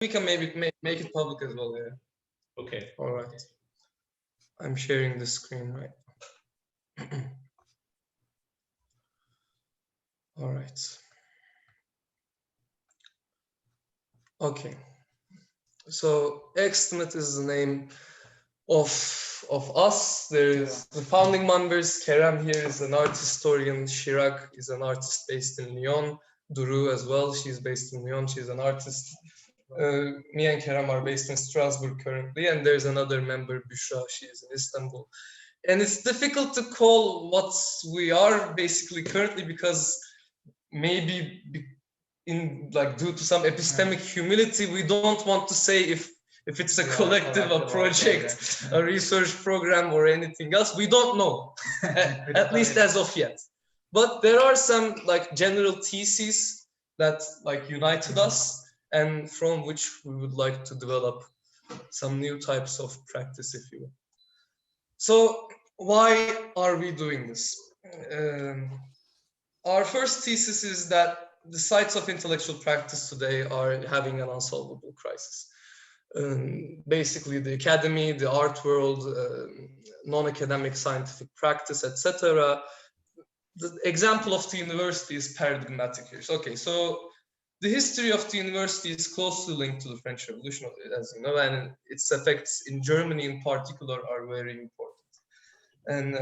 We can maybe make it public as well, yeah. Okay. All right. I'm sharing the screen right now. All right. Okay. So Extimate is the name of us. There is the founding members. Kerem here is an art historian. Chirag is an artist based in Lyon. Duru as well. She's based in Lyon. She's an artist. Me and Kerem are based in Strasbourg currently, and there's another member, Büşra. She is in Istanbul. And it's difficult to call what we are basically currently because maybe in like due to some epistemic humility, we don't want to say if it's a collective, a project, a research program, or anything else. We don't know, at least as of yet. But there are some like general theses that like united us, and from which we would like to develop some new types of practice, if you will. So why are we doing this? Our first thesis is that the sites of intellectual practice today are having an unsolvable crisis. Basically, the academy, the art world, non-academic scientific practice, etc. The example of the university is paradigmatic here. Okay, so the history of the university is closely linked to the French Revolution, as you know, and its effects in Germany in particular are very important. And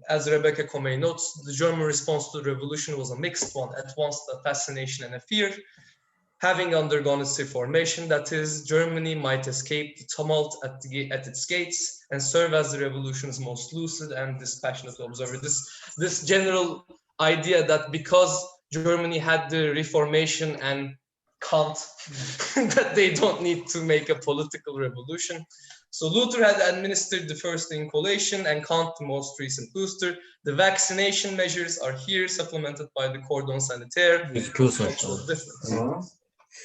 as Rebecca Comey notes, the German response to the revolution was a mixed one, at once a fascination and a fear, having undergone its reformation, that is, Germany might escape the tumult at its gates and serve as the revolution's most lucid and dispassionate observer. This general idea that because Germany had the reformation and Kant, that they don't need to make a political revolution. So Luther had administered the first inculation and Kant the most recent booster. The vaccination measures are here, supplemented by the cordon sanitaire.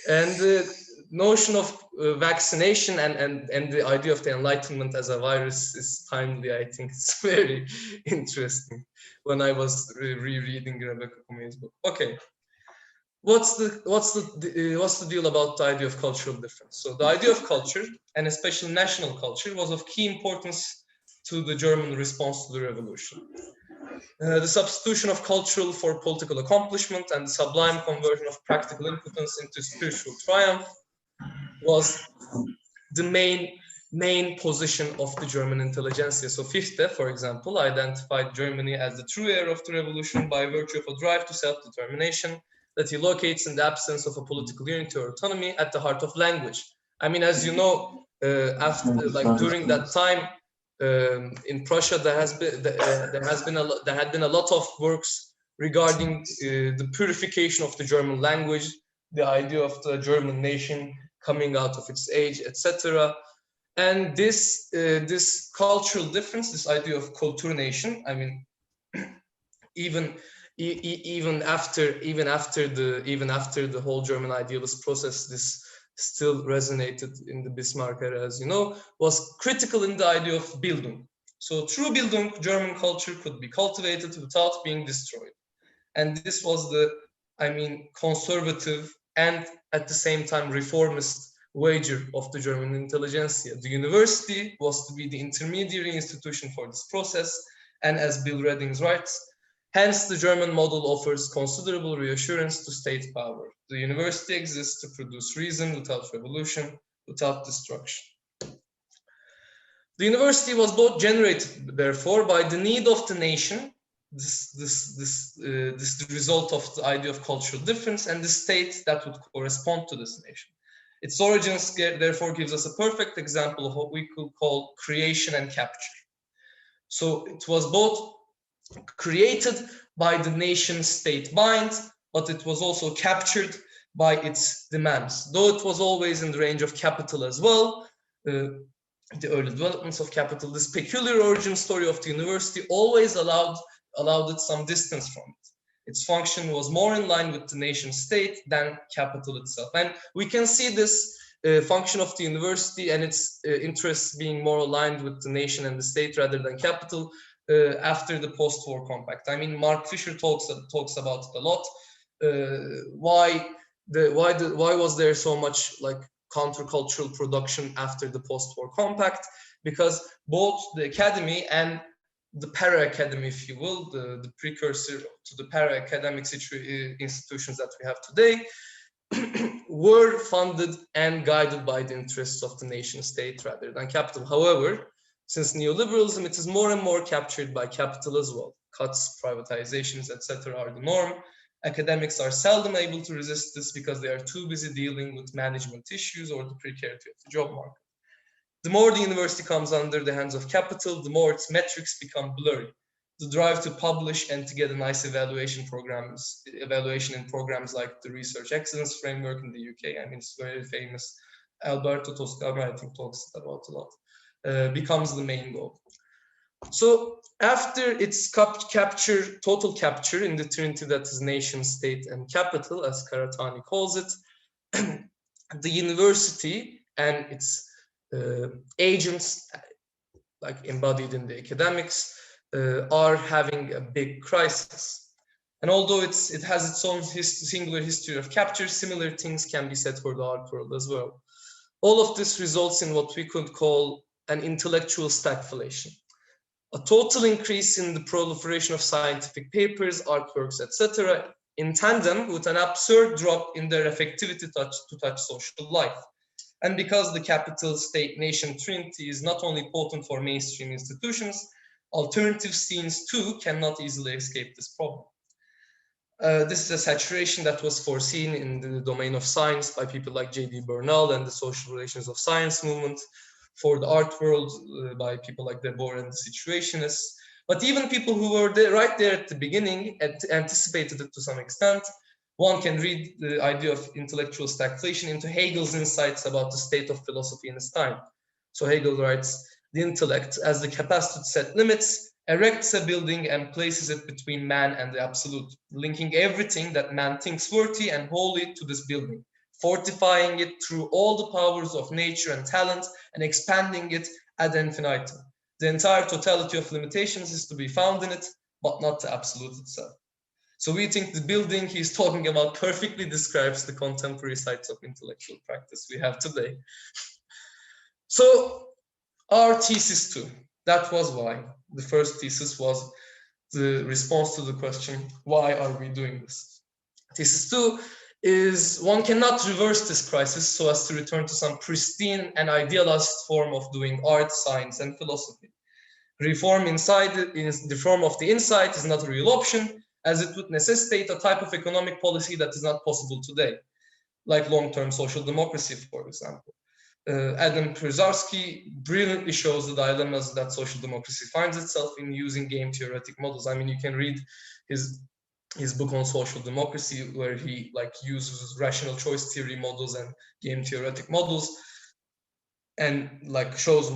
And the notion of vaccination and the idea of the Enlightenment as a virus is timely. I think it's very interesting when I was rereading Rebecca Comey's book. Okay. What's the deal about the idea of cultural difference? So the idea of culture, and especially national culture, was of key importance to the German response to the revolution. The substitution of cultural for political accomplishment and the sublime conversion of practical impotence into spiritual triumph was the main position of the German intelligentsia. So Fichte, for example, identified Germany as the true heir of the revolution by virtue of a drive to self-determination that he locates in the absence of a political unity or autonomy at the heart of language. I mean, as you know, during that time in Prussia, there had been a lot of works regarding the purification of the German language, the idea of the German nation coming out of its age, etc. And this cultural difference, this idea of Kulturnation, I mean, even after the whole German idealist process, this still resonated in the Bismarck era, as you know, was critical in the idea of Bildung. So through Bildung, German culture could be cultivated without being destroyed. And this was the, I mean, conservative and at the same time reformist wager of the German intelligentsia. The university was to be the intermediary institution for this process, and as Bill Reddings writes, hence, the German model offers considerable reassurance to state power. The university exists to produce reason without revolution, without destruction. The university was both generated, therefore, by the need of the nation, this result of the idea of cultural difference, and the state that would correspond to this nation. Its origins, therefore, gives us a perfect example of what we could call creation and capture. So it was both created by the nation state mind, but it was also captured by its demands. Though it was always in the range of capital as well, the early developments of capital, this peculiar origin story of the university always allowed it some distance from it. Its function was more in line with the nation state than capital itself. And we can see this function of the university and its interests being more aligned with the nation and the state rather than capital after the post-war compact. I mean, Mark Fisher talks about it a lot. Why was there so much like countercultural production after the post-war compact, because both the academy and the para-academy, if you will, the precursor to the para-academic institutions that we have today, were funded and guided by the interests of the nation state rather than capital. However, since neoliberalism, it is more and more captured by capital as well. Cuts, privatizations, etc. are the norm. Academics are seldom able to resist this because they are too busy dealing with management issues or the precarity of the job market. The more the university comes under the hands of capital, the more its metrics become blurry. The drive to publish and to get a nice evaluation in programs like the Research Excellence Framework in the UK, I mean, it's very famous. Alberto Toscano, I think, talks about a lot, becomes the main goal. So after its total capture in the trinity that is nation, state, and capital, as Karatani calls it, the university and its agents, like embodied in the academics, are having a big crisis. And although it has its own singular history of capture, similar things can be said for the art world as well. All of this results in what we could call an intellectual stagflation. A total increase in the proliferation of scientific papers, artworks, etc., in tandem with an absurd drop in their effectivity to touch social life. And because the capital, state, nation trinity is not only potent for mainstream institutions, alternative scenes too cannot easily escape this problem. This is a saturation that was foreseen in the domain of science by people like J.D. Bernal and the social relations of science movement, for the art world by people like Debord and the Situationists. But even people who were right there at the beginning anticipated it to some extent. One can read the idea of intellectual stagflation into Hegel's insights about the state of philosophy in his time. So Hegel writes, the intellect, as the capacity to set limits, erects a building and places it between man and the absolute, linking everything that man thinks worthy and holy to this building, fortifying it through all the powers of nature and talent, and expanding it ad infinitum. The entire totality of limitations is to be found in it, but not the absolute itself. So we think the building he's talking about perfectly describes the contemporary sites of intellectual practice we have today. So our thesis too, that was why. The first thesis was the response to the question, why are we doing this? Thesis two is one cannot reverse this crisis so as to return to some pristine and idealized form of doing art, science, and philosophy. Reform inside, in the form of the insight, is not a real option, as it would necessitate a type of economic policy that is not possible today, like long-term social democracy, for example. Adam Przeworski brilliantly shows the dilemmas that social democracy finds itself in using game theoretic models. I mean, you can read his book on social democracy, where he uses rational choice theory models and game theoretic models, and shows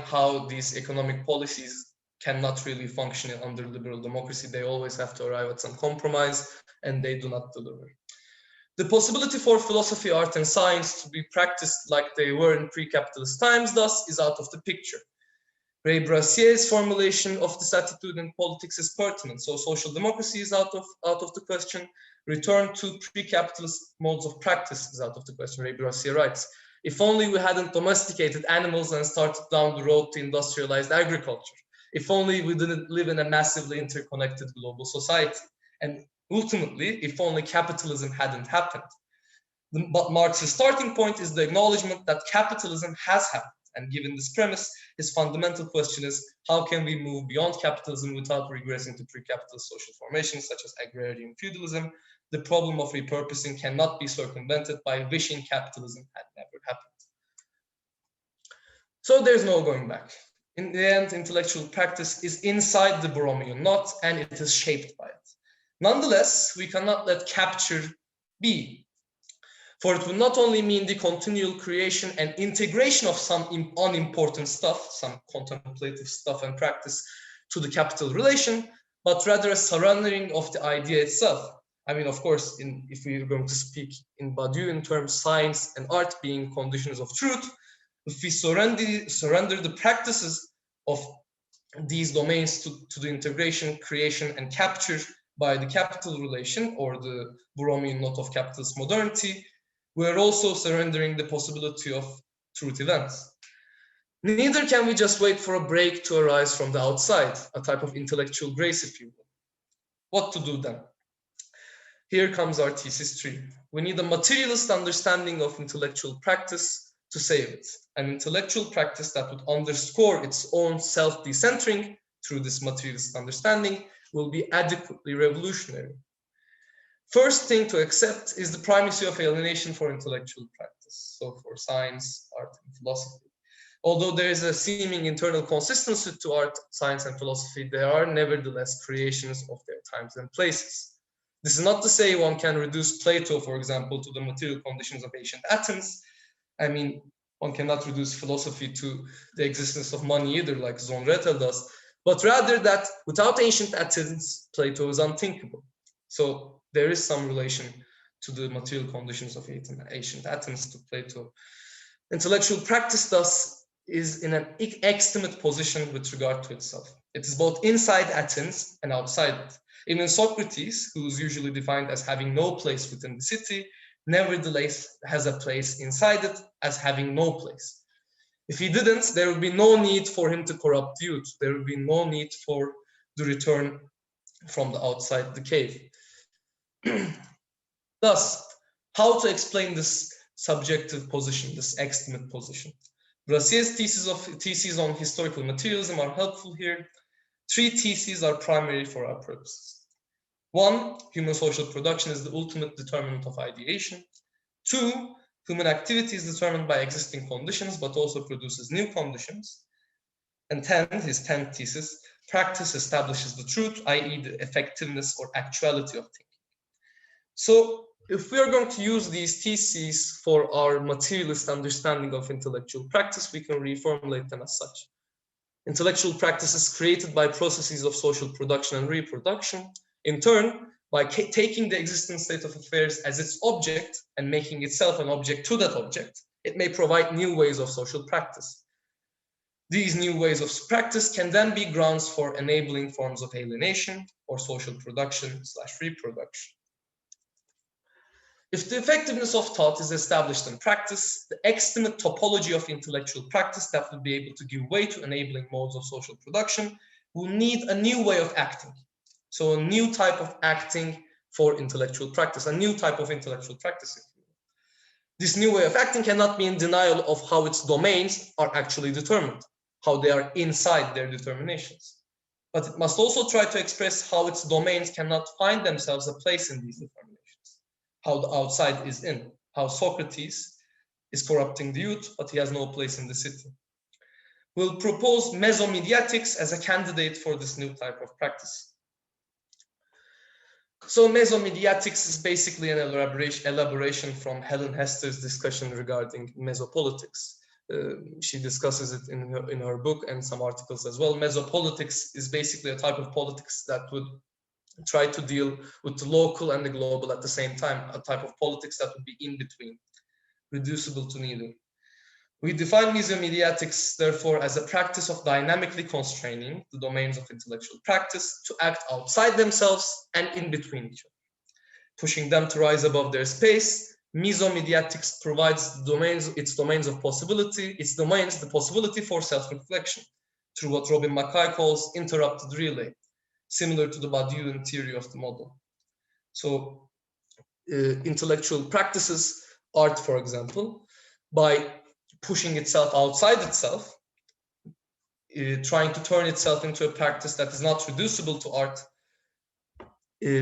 how these economic policies cannot really function under liberal democracy. They always have to arrive at some compromise, and they do not deliver. The possibility for philosophy, art, and science to be practiced like they were in pre-capitalist times, thus, is out of the picture. Ray Brassier's formulation of this attitude in politics is pertinent. So social democracy is out of the question. Return to pre-capitalist modes of practice is out of the question. Ray Brassier writes, if only we hadn't domesticated animals and started down the road to industrialized agriculture. If only we didn't live in a massively interconnected global society. And ultimately, if only capitalism hadn't happened. But Marx's starting point is the acknowledgement that capitalism has happened. And given this premise, his fundamental question is, how can we move beyond capitalism without regressing to pre-capitalist social formations such as agrarian feudalism? The problem of repurposing cannot be circumvented by wishing capitalism had never happened. So there's no going back. In the end, intellectual practice is inside the Borromean knot, and it is shaped by it. Nonetheless, we cannot let capture be. For it will not only mean the continual creation and integration of some unimportant stuff, some contemplative stuff and practice to the capital relation, but rather a surrendering of the idea itself. I mean, of course, if we are going to speak in Badiou in terms of science and art being conditions of truth, if we surrender the practices of these domains to the integration, creation, and capture by the capital relation, or the Borromean knot of capitalist modernity, we're also surrendering the possibility of truth events. Neither can we just wait for a break to arise from the outside, a type of intellectual grace, if you will. What to do then? Here comes our thesis 3. We need a materialist understanding of intellectual practice to save it. An intellectual practice that would underscore its own self-decentering through this materialist understanding will be adequately revolutionary. First thing to accept is the primacy of alienation for intellectual practice, so for science, art, and philosophy. Although there is a seeming internal consistency to art, science, and philosophy, they are nevertheless creations of their times and places. This is not to say one can reduce Plato, for example, to the material conditions of ancient Athens. I mean, one cannot reduce philosophy to the existence of money either, like Zonreta does, but rather that without ancient Athens, Plato is unthinkable. So there is some relation to the material conditions of ancient Athens to Plato. Intellectual practice, thus, is in an extimate position with regard to itself. It is both inside Athens and outside it. Even Socrates, who is usually defined as having no place within the city, nevertheless has a place inside it as having no place. If he didn't, there would be no need for him to corrupt youth. There would be no need for the return from the outside the cave. Thus, how to explain this subjective position, this extimate position? Brassier's theses on historical materialism are helpful here. 3 theses are primary for our purposes. 1, human social production is the ultimate determinant of ideation. 2, human activity is determined by existing conditions, but also produces new conditions. And 10, his 10th thesis, practice establishes the truth, i.e. the effectiveness or actuality of thinking. So if we are going to use these theses for our materialist understanding of intellectual practice, we can reformulate them as such. Intellectual practice is created by processes of social production and reproduction. In turn, by taking the existing state of affairs as its object and making itself an object to that object, it may provide new ways of social practice. These new ways of practice can then be grounds for enabling forms of alienation or social production/reproduction. If the effectiveness of thought is established in practice, the extimate topology of intellectual practice that will be able to give way to enabling modes of social production will need a new way of acting. So a new type of acting for intellectual practice, a new type of intellectual practice. This new way of acting cannot be in denial of how its domains are actually determined, how they are inside their determinations. But it must also try to express how its domains cannot find themselves a place in these determinations, how the outside is in, how Socrates is corrupting the youth, but he has no place in the city. We'll propose mesomediatics as a candidate for this new type of practice. So mesomediatics is basically an elaboration from Helen Hester's discussion regarding mesopolitics. She discusses it in her book and some articles as well. Mesopolitics is basically a type of politics that would try to deal with the local and the global at the same time, a type of politics that would be in between, reducible to neither. We define mesomediatics, therefore, as a practice of dynamically constraining the domains of intellectual practice to act outside themselves and in between each other, pushing them to rise above their space. Mesomediatics provides its domains of possibility, the possibility for self-reflection through what Robin Mackay calls interrupted relay, similar to the Badiouian theory of the model. So intellectual practices, art, for example, by pushing itself outside itself, trying to turn itself into a practice that is not reducible to art,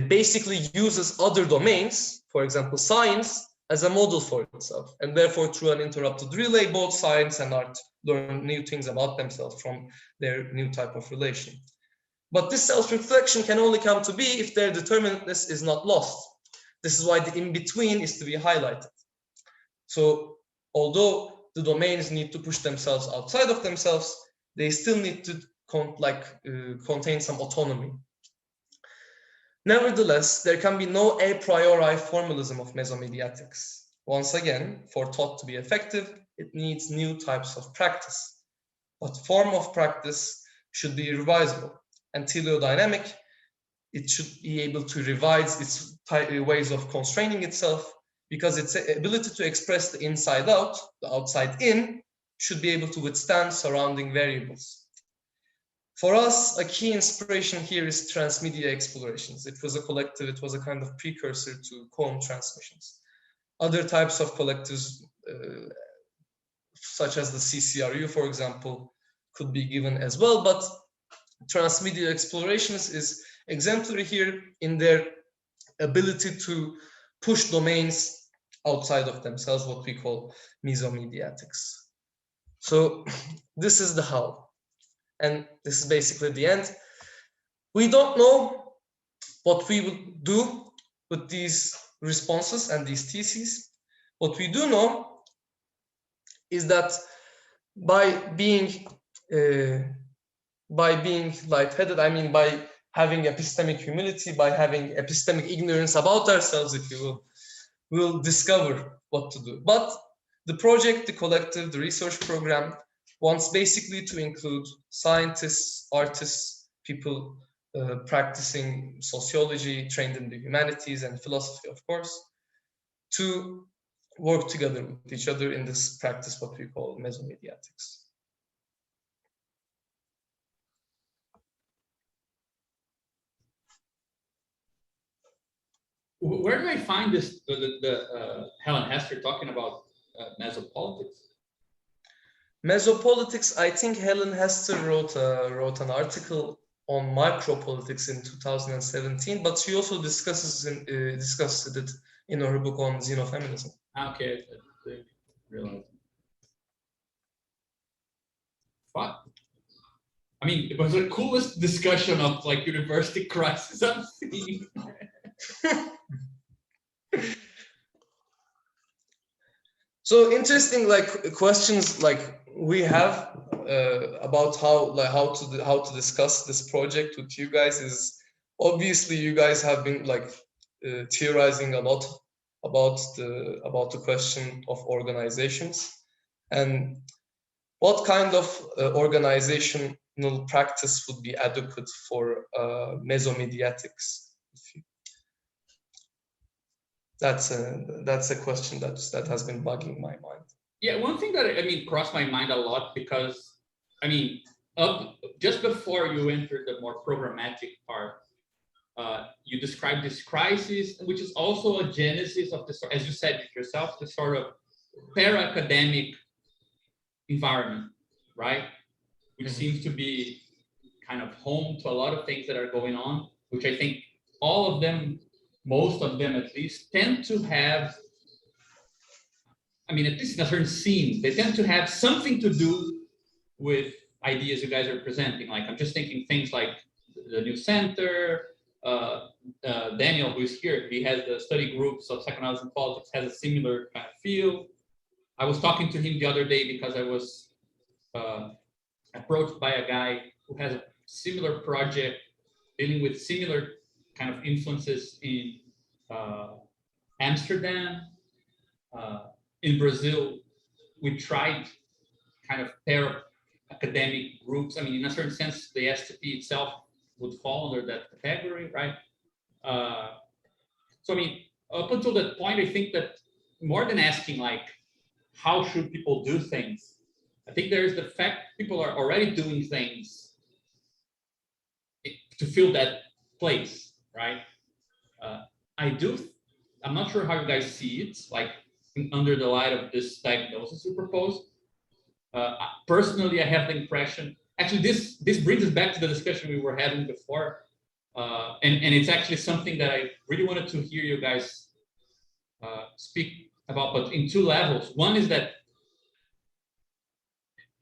basically uses other domains, for example, science, as a model for itself. And therefore, through an interrupted relay, both science and art learn new things about themselves from their new type of relation. But this self-reflection can only come to be if their determinateness is not lost. This is why the in-between is to be highlighted. So although the domains need to push themselves outside of themselves, they still need to contain some autonomy. Nevertheless, there can be no a priori formalism of mesomediatics. Once again, for thought to be effective, it needs new types of practice. But form of practice should be revisable. And teleodynamic, it should be able to revise its ways of constraining itself because its ability to express the inside out, the outside in, should be able to withstand surrounding variables. For us, a key inspiration here is transmedia explorations. It was a collective, it was a kind of precursor to poem transmissions. Other types of collectives, such as the CCRU, for example, could be given as well, but transmedia explorations is exemplary here in their ability to push domains outside of themselves, what we call mesomediatics. So this is the how, and this is basically the end. We don't know what we will do with these responses and these theses. What we do know is that by being lightheaded, I mean by having epistemic humility, by having epistemic ignorance about ourselves, if you will, we'll discover what to do. But the project, the collective, the research program wants basically to include scientists, artists, people practicing sociology, trained in the humanities and philosophy, of course, to work together with each other in this practice, what we call mesomediatics. Where do I find this, Helen Hester talking about mesopolitics? Mesopolitics, I think Helen Hester wrote an article on micropolitics in 2017, but she also discussed it in her book on xenofeminism. Okay, I didn't realize. Fun. I mean, it was the coolest discussion of like university crisis I've seen. So interesting, like questions like we have about how to discuss this project with you guys is obviously you guys have been like theorizing a lot about the question of organizations and what kind of organizational practice would be adequate for mesomediatics. That's a question that has been bugging my mind. Yeah, one thing that I mean crossed my mind a lot because I mean just before you entered the more programmatic part, you described this crisis, which is also a genesis of the, as you said yourself, the sort of para-academic environment, right? Which seems to be kind of home to a lot of things that are going on, which I think all of them, most of them at least, tend to have, I mean, at least in a certain scene, they tend to have something to do with ideas you guys are presenting. Like, I'm just thinking things like the New Center, Daniel, who is here, he has the study groups of psychoanalysis and politics, has a similar kind of feel. I was talking to him the other day because I was approached by a guy who has a similar project dealing with similar kind of influences in Amsterdam. In Brazil, we tried kind of pair academic groups. I mean, in a certain sense, the STP itself would fall under that category, right? So, I mean, up until that point, I think that more than asking, like, how should people do things? I think there is the fact people are already doing things to fill that place, right? I'm not sure how you guys see it, like under the light of this diagnosis you proposed. Personally, I have the impression, actually this brings us back to the discussion we were having before. And it's actually something that I really wanted to hear you guys speak about, but in two levels. One is that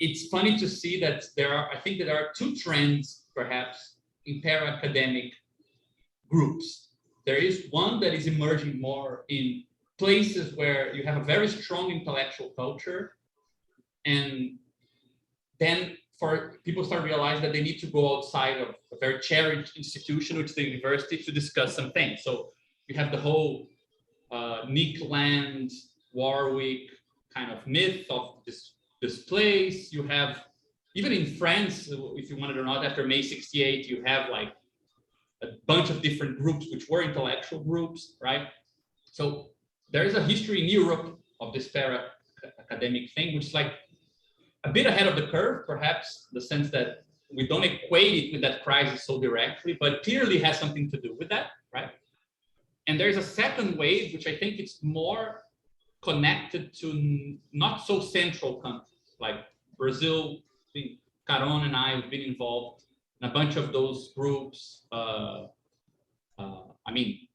it's funny to see that I think that there are two trends, perhaps, in para-academic groups. There is one that is emerging more in places where you have a very strong intellectual culture, and then for people start realizing that they need to go outside of a very cherished institution, which is the university, to discuss some things. So you have the whole Nick Land, Warwick kind of myth of this place. You have, even in France, if you want it or not, after May 68, you have like a bunch of different groups which were intellectual groups, right? So there is a history in Europe of this para-academic thing, which is like a bit ahead of the curve, perhaps, in the sense that we don't equate it with that crisis so directly, but clearly has something to do with that, right? And there's a second wave, which I think it's more connected to not so central countries, like Brazil. Caron and I have been involved in a bunch of those groups. I mean,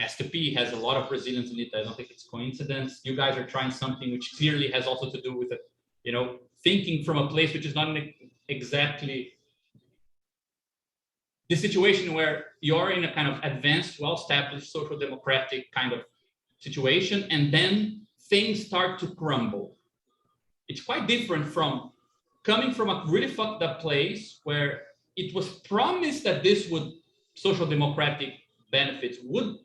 S2P has a lot of Brazilians in it. I don't think it's coincidence. You guys are trying something which clearly has also to do with it, you know, thinking from a place which is not exactly the situation where you're in a kind of advanced, well-established social democratic kind of situation, and then things start to crumble. It's quite different from coming from a really fucked up place where it was promised that this would, social democratic benefits would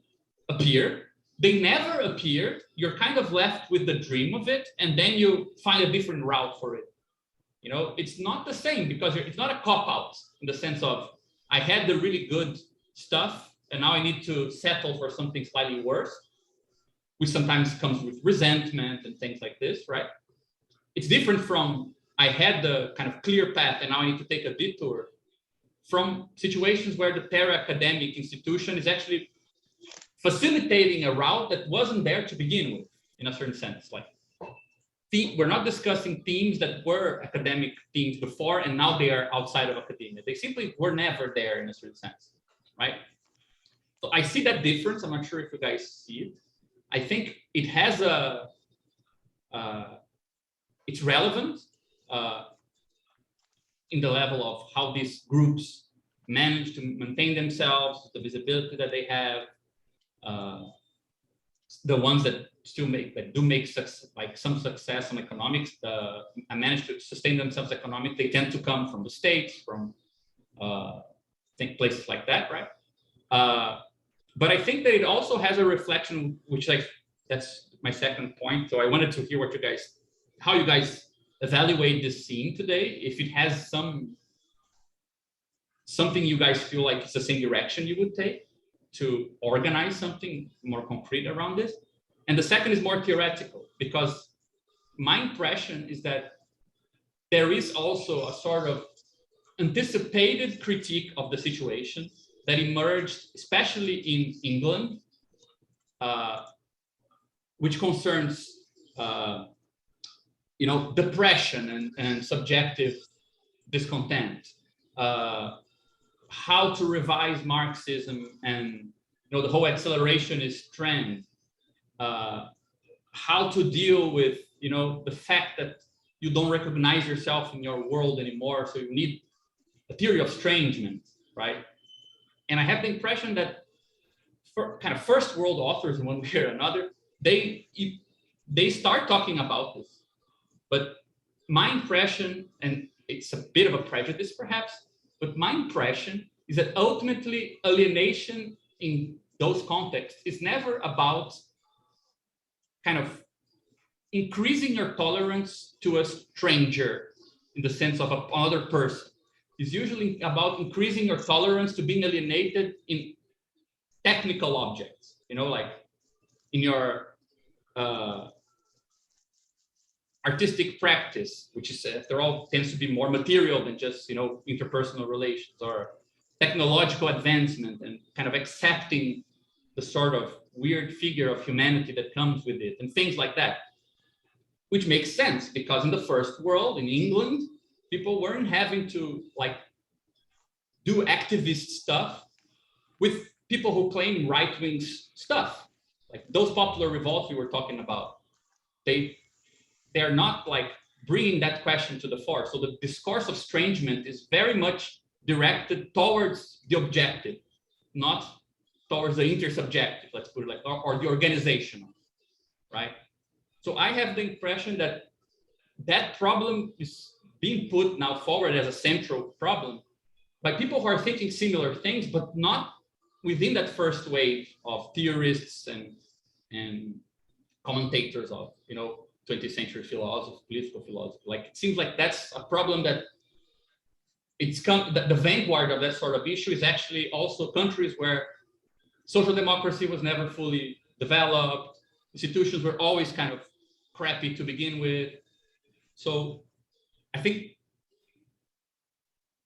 appear. They never appeared. You're kind of left with the dream of it, and then you find a different route for it. You know, it's not the same because it's not a cop-out in the sense of I had the really good stuff and now I need to settle for something slightly worse, which sometimes comes with resentment and things like this, right? It's different from I had the kind of clear path and now I need to take a detour, from situations where the para-academic institution is actually facilitating a route that wasn't there to begin with, in a certain sense. Like, we're not discussing themes that were academic themes before and now they are outside of academia. They simply were never there in a certain sense, right? So I see that difference. I'm not sure if you guys see it. I think it has it's relevant in the level of how these groups manage to maintain themselves, the visibility that they have, the ones that still make some success on economics, and manage to sustain themselves economically, they tend to come from the States, from places like that, right? But I think that it also has a reflection, which that's my second point. So I wanted to hear how you guys evaluate this scene today, if it has something you guys feel like it's the same direction you would take to organize something more concrete around this. And the second is more theoretical, because my impression is that there is also a sort of anticipated critique of the situation that emerged, especially in England, which concerns depression and subjective discontent, how to revise Marxism and the whole accelerationist trend, how to deal with the fact that you don't recognize yourself in your world anymore, so you need a theory of estrangement, right? And I have the impression that for kind of first world authors in one way or another, they start talking about this. But my impression, and it's a bit of a prejudice perhaps, but my impression is that ultimately alienation in those contexts is never about kind of increasing your tolerance to a stranger in the sense of another person. It's usually about increasing your tolerance to being alienated in technical objects, like in your artistic practice, which is after all tends to be more material than just interpersonal relations, or technological advancement and kind of accepting the sort of weird figure of humanity that comes with it and things like that, which makes sense because in the first world, in England, people weren't having to do activist stuff with people who claim right-wing stuff. Like those popular revolts we were talking about, they're not bringing that question to the fore. So the discourse of estrangement is very much directed towards the objective, not towards the intersubjective, let's put it or the organizational, right? So I have the impression that that problem is being put now forward as a central problem by people who are thinking similar things, but not within that first wave of theorists and commentators of 20th century philosophy, political philosophy. It seems like that's a problem that the vanguard of that sort of issue is actually also countries where social democracy was never fully developed, institutions were always kind of crappy to begin with. So I think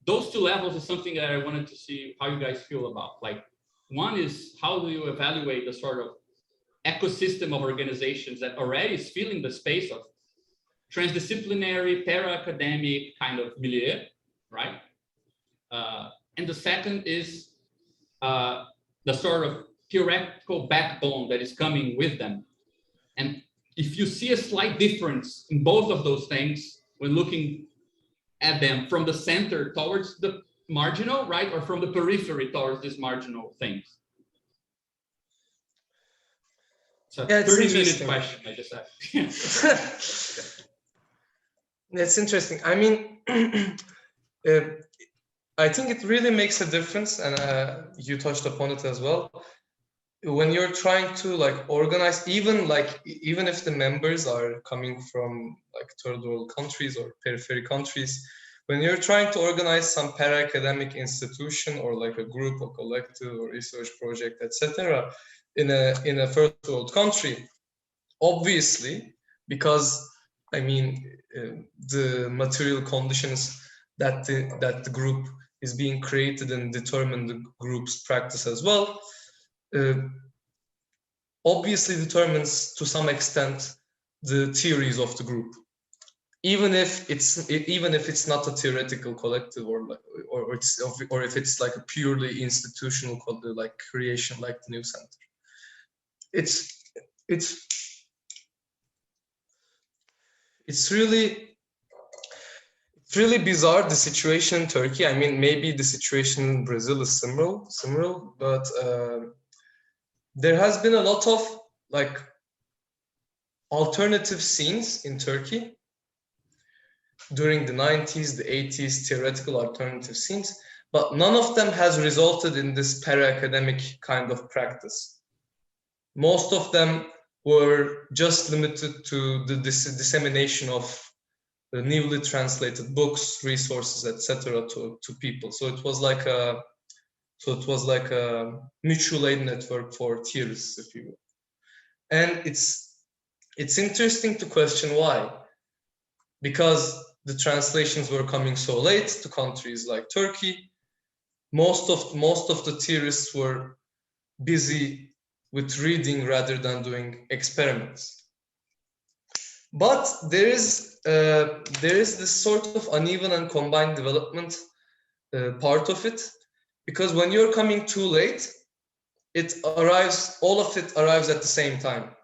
those two levels is something that I wanted to see how you guys feel about. Like, one is, how do you evaluate the sort of ecosystem of organizations that already is filling the space of transdisciplinary, para-academic kind of milieu, right? And the second is the sort of theoretical backbone that is coming with them. And if you see a slight difference in both of those things when looking at them from the center towards the marginal, right? Or from the periphery towards these marginal things. It's a 30-minute question, I just asked. That's interesting. I mean, I think it really makes a difference, and you touched upon it as well. When you're trying to like organize, even if the members are coming from like third world countries or periphery countries, when you're trying to organize some para-academic institution or like a group or collective or research project, etc., in a first world country, obviously, because I mean the material conditions that the group is being created and determine the group's practice as well, obviously determines to some extent the theories of the group, even if it's not a theoretical collective or if it's like a purely institutional like creation like the new center. It's really bizarre, the situation in Turkey. I mean, maybe the situation in Brazil is similar, but there has been a lot of like alternative scenes in Turkey during the 90s, the 80s, theoretical alternative scenes, but none of them has resulted in this para-academic kind of practice. Most of them were just limited to the dissemination of the newly translated books, resources, etc., to people. So it was like a mutual aid network for theorists, if you will. And it's interesting to question why, because the translations were coming so late to countries like Turkey. Most of the theorists were busy with reading rather than doing experiments. But there is this sort of uneven and combined development part of it, because when you're coming too late, all of it arrives at the same time.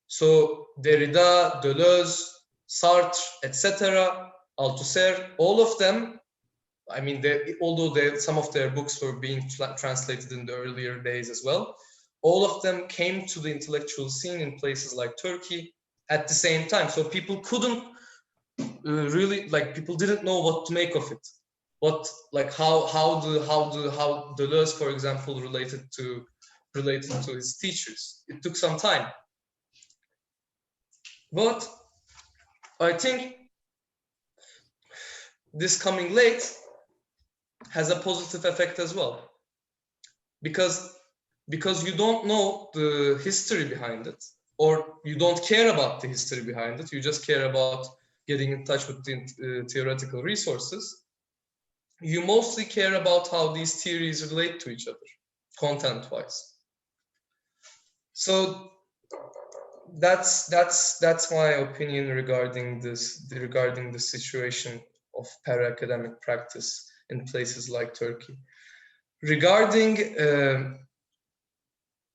So Derrida, Deleuze, Sartre, etc., Althusser, all of them, I mean, although some of their books were being translated in the earlier days as well, all of them came to the intellectual scene in places like Turkey at the same time. So people couldn't really, like, people didn't know what to make of it. How Deleuze, for example, related to his teachers. It took some time. But I think this coming late has a positive effect as well, because you don't know the history behind it, or you don't care about the history behind it. You just care about getting in touch with the theoretical resources. You mostly care about how these theories relate to each other, content-wise. So that's my opinion regarding the situation of para-academic practice in places like Turkey. Regarding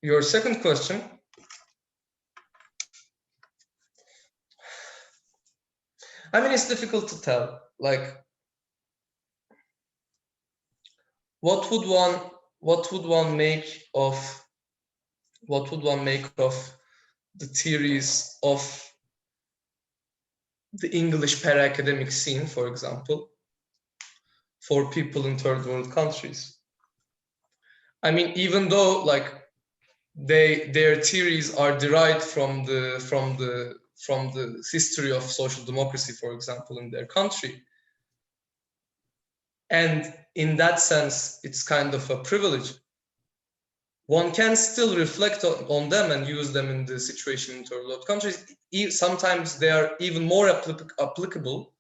your second question, I mean, it's difficult to tell. Like, what would one make of the theories of the English para-academic scene, for example, for people in third world countries? I mean, even though like their theories are derived from the history of social democracy, for example, in their country, and in that sense, it's kind of a privilege. one can still reflect on them and use them in the situation in third world countries. Sometimes they are even more applicable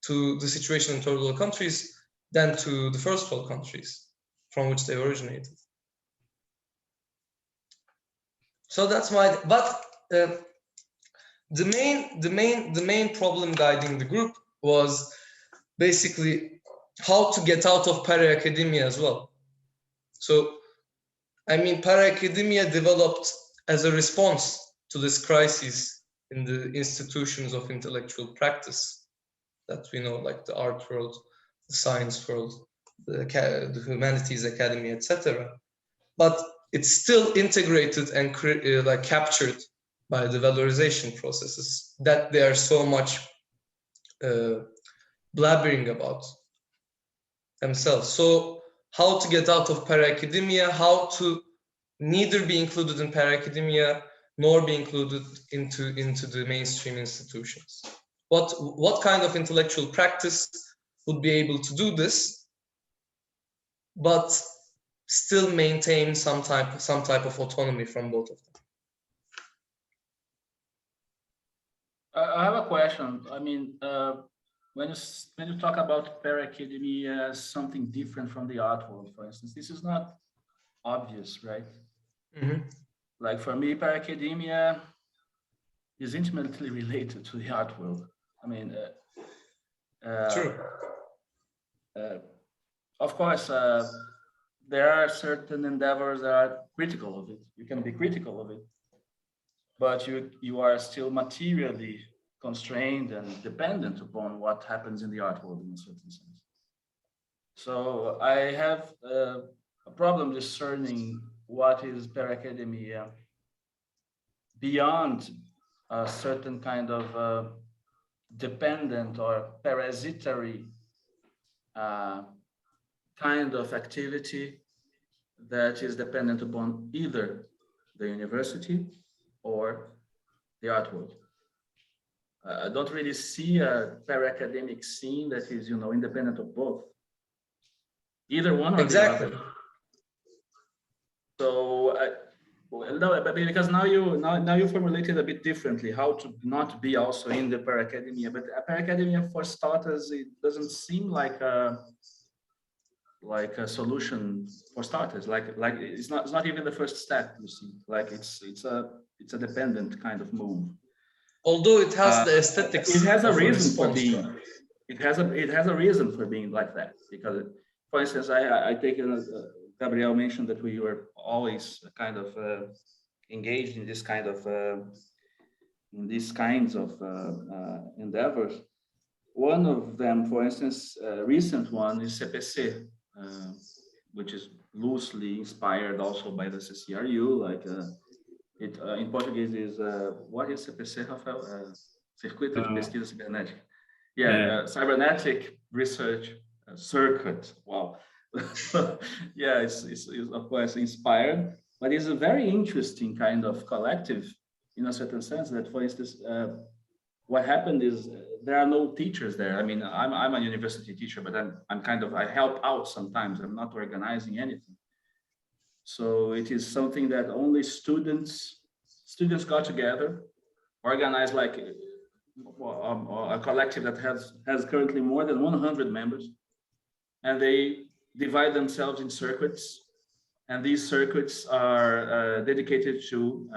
to the situation in third world countries than to the first world countries from which they originated. So that's why, but the main problem guiding the group was basically how to get out of para-academia as well. So, I mean, para-academia developed as a response to this crisis in the institutions of intellectual practice that we know, like the art world, the science world, the humanities academy, etc. But it's still integrated and like captured by the valorization processes that they are so much blabbering about themselves. So how to get out of para-academia, how to neither be included in para-academia nor be included into the mainstream institutions. What kind of intellectual practice would be able to do this, but still maintain some type of autonomy from both of them? I have a question. I mean, when you talk about para-academia as something different from the art world, for instance, this is not obvious, right? Mm-hmm. Like for me, para-academia is intimately related to the art world. I mean, True. Of course, there are certain endeavors that are critical of it. You can be critical of it, but you are still materially constrained and dependent upon what happens in the art world in a certain sense. So I have a problem discerning what is para-academia beyond a certain kind of dependent or parasitary kind of activity that is dependent upon either the university or the art world. I don't really see a para-academic scene that is, independent of both. Either one or exactly. the other. So, no, because now you formulated a bit differently how to not be also in the para-academia. But para-academia, for starters, it doesn't seem like a solution for starters. Like it's not even the first step. You see, like it's a dependent kind of move. Although it has the aesthetics, it has a reason for being. It has a reason for being like that. Because, for instance, I take Gabriel mentioned that we were always kind of engaged in this kind of in these kinds of endeavors. One of them, for instance, recent one is CPC, which is loosely inspired also by the CCRU. Like it in Portuguese is what is CPC, Rafael? Circuito de Pesquisa Cibernética. Yeah. Cybernetic Research Circuit. Wow. Yeah, it's of course inspired, but it's a very interesting kind of collective in a certain sense. That, for instance, what happened is there are no teachers there. I mean, I'm a university teacher, but I'm kind of, I help out sometimes. I'm not organizing anything. So it is something that only students got together, organized like a collective that has currently more than 100 members, and they divide themselves in circuits, and these circuits are dedicated to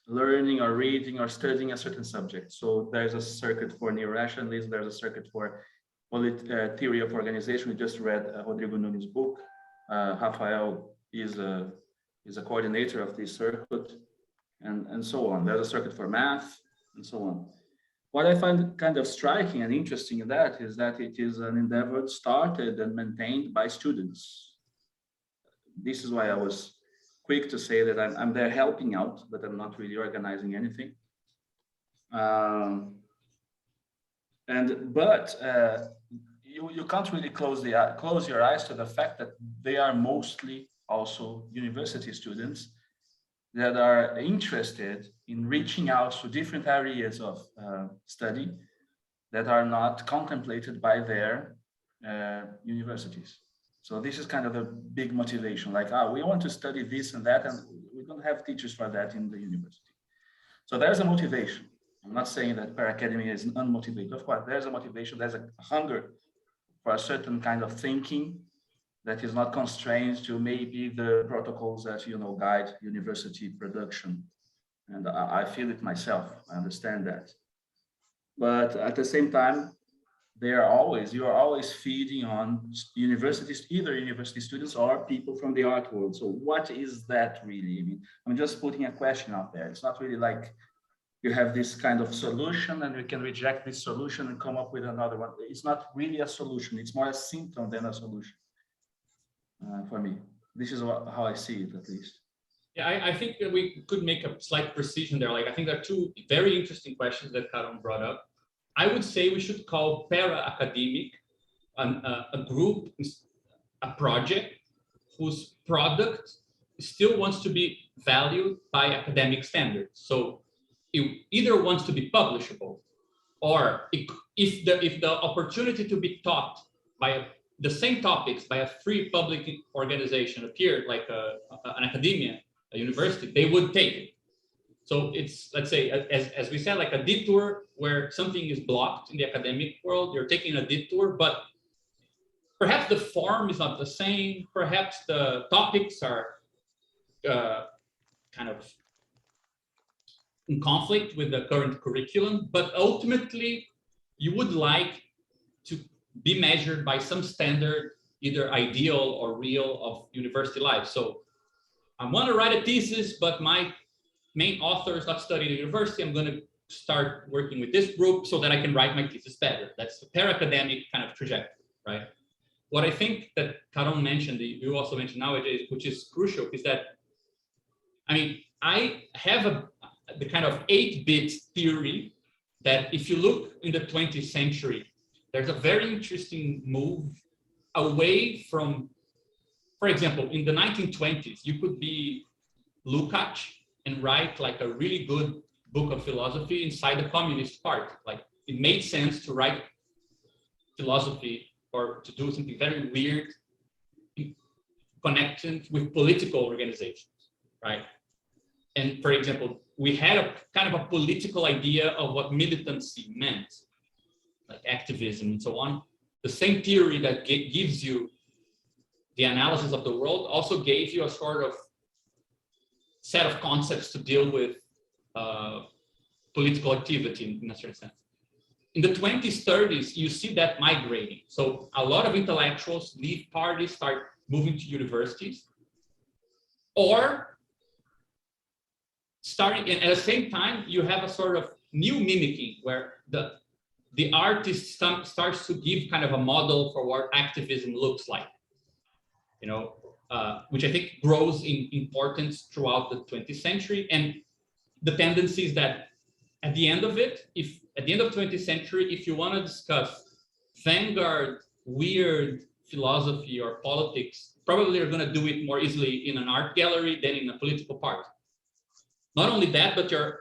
learning or reading or studying a certain subject. So there's a circuit for neo-rationalism, there's a circuit for theory of organization. We just read Rodrigo Nunes' book. Rafael is a coordinator of this circuit, and so on. There's a circuit for math, and so on. What I find kind of striking and interesting in that is that it is an endeavor started and maintained by students. This is why I was quick to say that I'm there helping out, but I'm not really organizing anything. You can't really close your eyes to the fact that they are mostly also university students that are interested in reaching out to different areas of study that are not contemplated by their universities. So this is kind of a big motivation, like, ah, we want to study this and that, and we don't have teachers for that in the university. So there's a motivation. I'm not saying that para-academia is unmotivated. Of course, there's a motivation, there's a hunger for a certain kind of thinking that is not constrained to maybe the protocols that, you know, guide university production. And I feel it myself, I understand that. But at the same time, you are always feeding on universities, either university students or people from the art world. So what is that really? I mean, I'm just putting a question out there. It's not really like you have this kind of solution and we can reject this solution and come up with another one. It's not really a solution. It's more a symptom than a solution for me. This is how I see it, at least. Yeah, I think that we could make a slight precision there. Like, I think there are two very interesting questions that Karon brought up. I would say we should call para-academic a group, a project whose product still wants to be valued by academic standards. So it either wants to be publishable, or if the opportunity to be taught by the same topics by a free public organization appeared, like an academia, a university, they would take it. So it's, let's say, as we said, like a detour where something is blocked in the academic world, you're taking a detour, but perhaps the form is not the same. Perhaps the topics are kind of in conflict with the current curriculum, but ultimately you would like to be measured by some standard, either ideal or real, of university life. So I want to write a thesis, but my main author is not studying at university. I'm going to start working with this group so that I can write my thesis better. That's the para-academic kind of trajectory, right? What I think that Caron mentioned, you also mentioned nowadays, which is crucial, is that, I mean, I have the kind of 8-bit theory that if you look in the 20th century, there's a very interesting move away from, for example, in the 1920s, you could be Lukács and write like a really good book of philosophy inside the Communist Party. Like, it made sense to write philosophy or to do something very weird in connection with political organizations, right? And for example, we had a kind of a political idea of what militancy meant, like activism and so on. The same theory that gives you the analysis of the world also gave you a sort of set of concepts to deal with political activity in a certain sense. In the 20s, 30s, you see that migrating. So a lot of intellectuals leave parties, start moving to universities, or starting, and at the same time, you have a sort of new mimicking where the artist starts to give kind of a model for what activism looks like, you know, which I think grows in importance throughout the 20th century. And the tendency is that at the end of it, at the end of 20th century, if you want to discuss vanguard, weird philosophy or politics, probably you're going to do it more easily in an art gallery than in a political party. Not only that, but your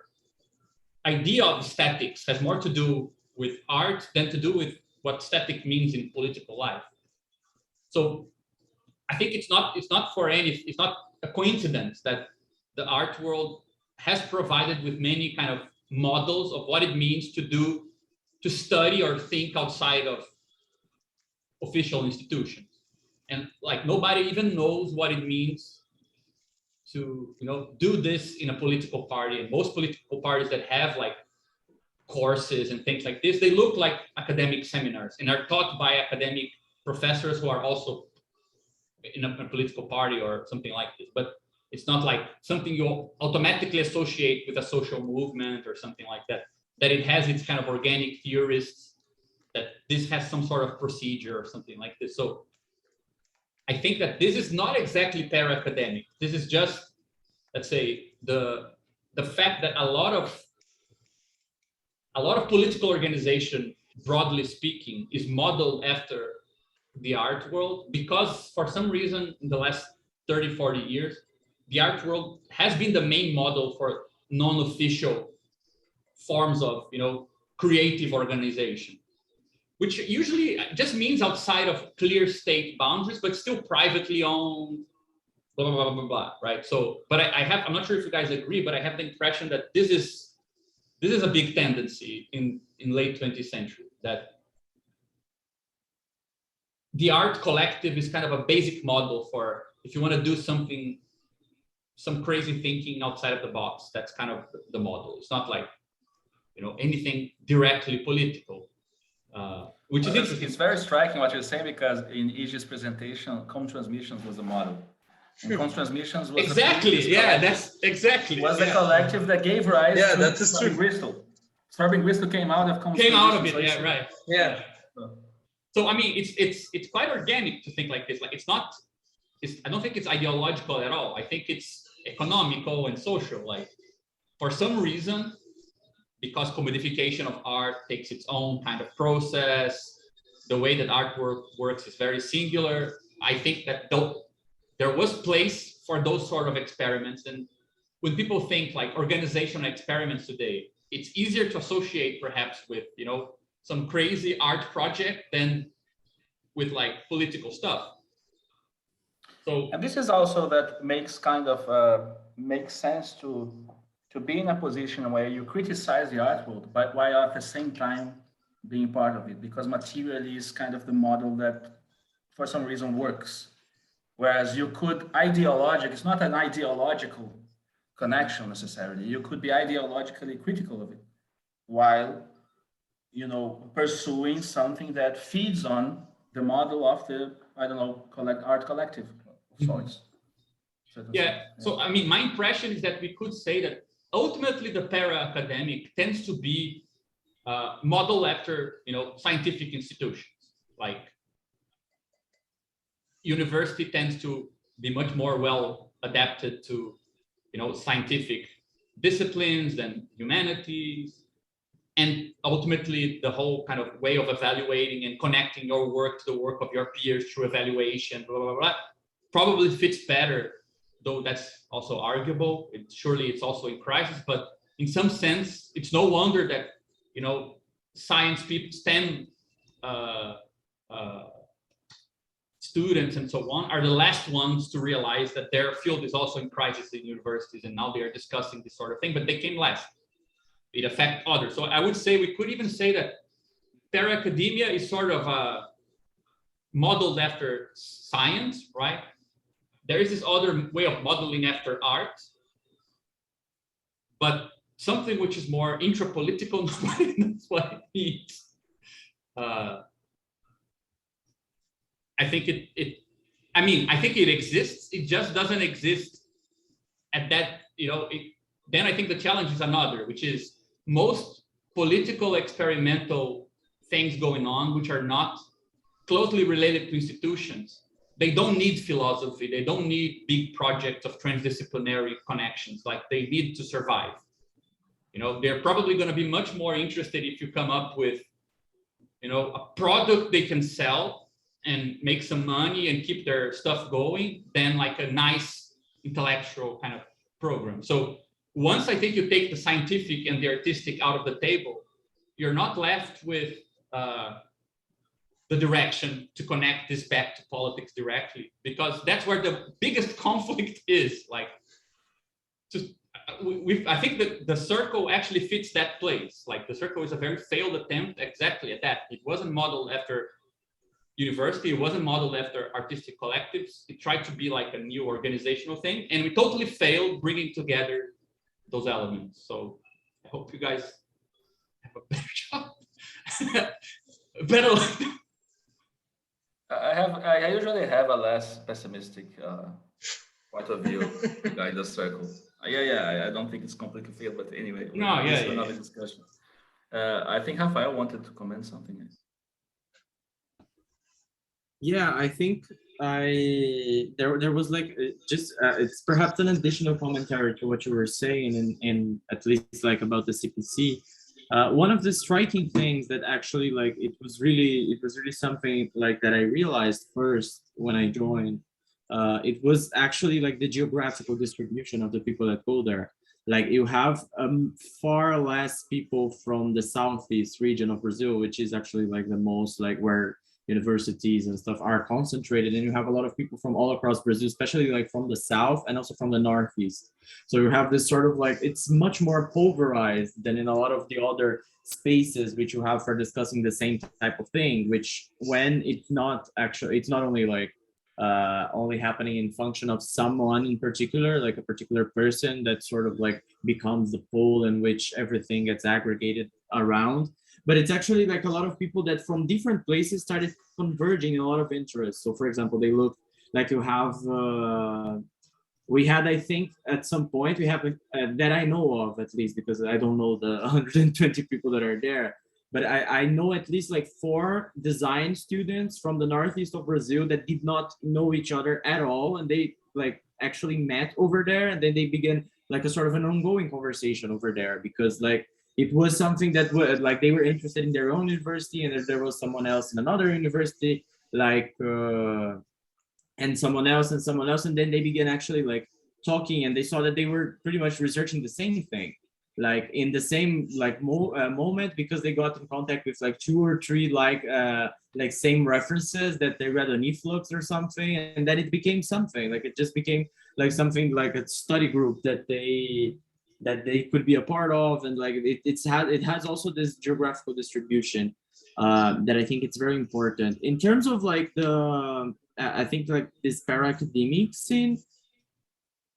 idea of aesthetics has more to do with art than to do with what aesthetic means in political life. So I think it's not a coincidence that the art world has provided with many kind of models of what it means to study or think outside of official institutions. And like, nobody even knows what it means to, you know, do this in a political party. And most political parties that have like courses and things like this, they look like academic seminars and are taught by academic professors who are also in a political party or something like this. But it's not like something you automatically associate with a social movement or something like that, that it has its kind of organic theorists, that this has some sort of procedure or something like this. So I think that this is not exactly para-academic. This is just, let's say, the fact that a lot of political organization, broadly speaking, is modeled after the art world, because for some reason in the last 30, 40 years, the art world has been the main model for non-official forms of, you know, creative organization. which usually just means outside of clear state boundaries, but still privately owned, blah, blah, blah, blah, blah, right? So, but I'm not sure if you guys agree, but I have the impression that this is a big tendency in late 20th century, that the art collective is kind of a basic model for if you want to do something, some crazy thinking outside of the box. That's kind of the model. It's not like, anything directly political, which is interesting. It's very striking what you're saying, because in Iggy's presentation, com-transmissions was the model. And com-transmissions was exactly, yeah, that's exactly. Was the collective that gave rise Yeah, to that is true. Bristol. Starving Bristol came out of Came out of it, yeah, right. Yeah. So I mean, it's quite organic to think like this. Like I don't think it's ideological at all. I think it's economical and social. Like for some reason, because commodification of art takes its own kind of process, the way that artwork works is very singular. I think that there was place for those sort of experiments. And when people think like organizational experiments today, it's easier to associate perhaps with, some crazy art project than with like political stuff. So, and this is also that makes kind of makes sense to be in a position where you criticize the art world, but while at the same time being part of it, because materially is kind of the model that for some reason works. Whereas you could it's not an ideological connection necessarily. You could be ideologically critical of it while, pursuing something that feeds on the model of the, art collective of sorts. Yeah. So, I mean, my impression is that we could say that ultimately the para-academic tends to be modeled after, scientific institutions. Like university tends to be much more well adapted to, scientific disciplines than humanities. And ultimately, the whole kind of way of evaluating and connecting your work to the work of your peers through evaluation, blah, blah, blah, probably fits better, though that's also arguable. Surely it's also in crisis, but in some sense, it's no wonder that, science people, STEM students and so on are the last ones to realize that their field is also in crisis in universities, and now they are discussing this sort of thing, but they came last. It affects others. So I would say we could even say that para-academia is sort of modeled after science, right? There is this other way of modeling after art, but something which is more intra-political, that's what it means. I think I think it exists. It just doesn't exist at that, then I think the challenge is another, which is most political experimental things going on, which are not closely related to institutions, they don't need philosophy. They don't need big projects of transdisciplinary connections. Like they need to survive. They're probably going to be much more interested if you come up with, a product they can sell and make some money and keep their stuff going than like a nice intellectual kind of program. So once I think you take the scientific and the artistic out of the table, you're not left with the direction to connect this back to politics directly, because that's where the biggest conflict is. Like, I think that the circle actually fits that place. Like the circle is a very failed attempt exactly at that. It wasn't modeled after university. It wasn't modeled after artistic collectives. It tried to be like a new organizational thing, and we totally failed bringing together those elements. So I hope you guys have a better job. Better. I usually have a less pessimistic point of view regarding the circle. I don't think it's completely failed, but anyway, another discussion. I think Rafael wanted to comment something. Yeah, I think there was like just it's perhaps an additional commentary to what you were saying, and at least like about the CPC. One of the striking things that actually like it was really something like that I realized first when I joined. It was actually like the geographical distribution of the people that go there. like you have far less people from the southeast region of Brazil, which is actually like the most like where universities and stuff are concentrated, and you have a lot of people from all across Brazil, especially like from the south and also from the northeast. So you have this sort of like, it's much more pulverized than in a lot of the other spaces which you have for discussing the same type of thing, which when it's not actually, it's not only like only happening in function of someone in particular, like a particular person that sort of like becomes the pool in which everything gets aggregated around, but it's actually like a lot of people that from different places started converging in a lot of interests. So for example, they look like you have we had, I think at some point we have that I know of, at least because I don't know the 120 people that are there, but I know at least like 4 design students from the northeast of Brazil that did not know each other at all, and they like actually met over there, and then they began like a sort of an ongoing conversation over there, because like it was something that was like they were interested in their own university, and there was someone else in another university, like and someone else, and then they began actually like talking, and they saw that they were pretty much researching the same thing, like in the same like moment, because they got in contact with like 2 or 3 like same references that they read on eflux or something, and then it became something like, it just became like something like a study group that they could be a part of, and like it has also this geographical distribution that I think it's very important in terms of like the I think like this para academic scene.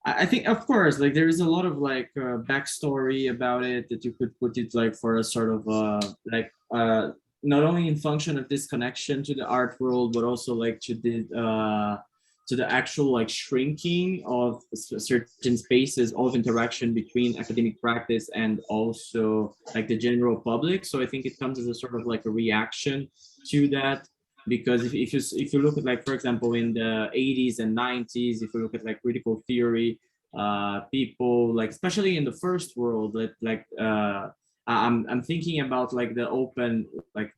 I think of course like there is a lot of like backstory about it that you could put it like for a sort of like not only in function of this connection to the art world, but also like to the actual like shrinking of certain spaces of interaction between academic practice and also like the general public. So I think it comes as a sort of like a reaction to that, because if you look at like for example in the 80s and 90s, if you look at like critical theory, people like especially in the first world that like I'm thinking about like the open like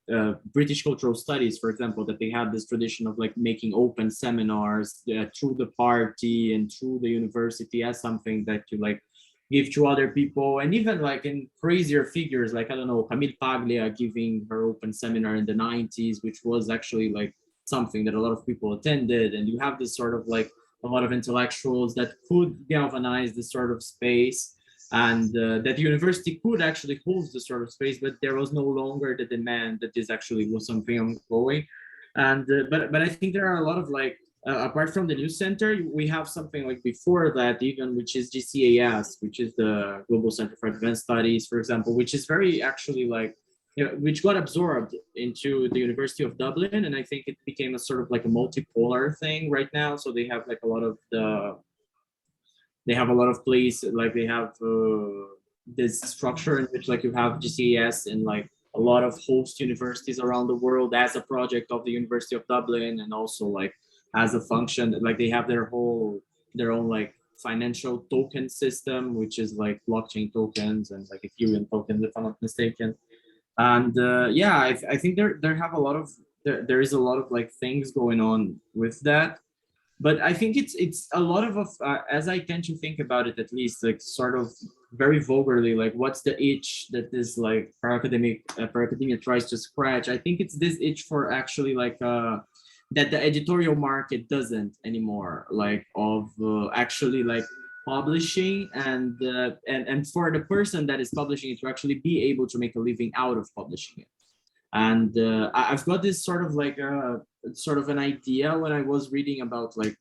British cultural studies, for example, that they have this tradition of like making open seminars through the party and through the university as something that you like give to other people, and even like in crazier figures like I don't know, Camille Paglia giving her open seminar in the 90s, which was actually like something that a lot of people attended, and you have this sort of like a lot of intellectuals that could galvanize this sort of space, and that the university could actually hold this sort of space, but there was no longer the demand that this actually was something ongoing. And but I think there are a lot of like apart from the news center, we have something like before that even, which is GCAS, which is the Global Center for Advanced Studies, for example, which is very actually like, you know, which got absorbed into the University of Dublin, and I think it became a sort of like a multipolar thing right now. So they have like a lot of the, they have a lot of place, like they have this structure in which like you have GCAS and like a lot of host universities around the world as a project of the University of Dublin, and also like as a function, like they have their own like financial token system, which is like blockchain tokens and like Ethereum tokens, if I'm not mistaken. And yeah, I think there have a lot of there is a lot of like things going on with that, but I think it's a lot of as I tend to think about it, at least like sort of very vulgarly, like what's the itch that this like para academia tries to scratch. I think it's this itch for actually like that the editorial market doesn't anymore, like of actually like publishing, and for the person that is publishing it to actually be able to make a living out of publishing it. And I've got this sort of like sort of an idea when I was reading about like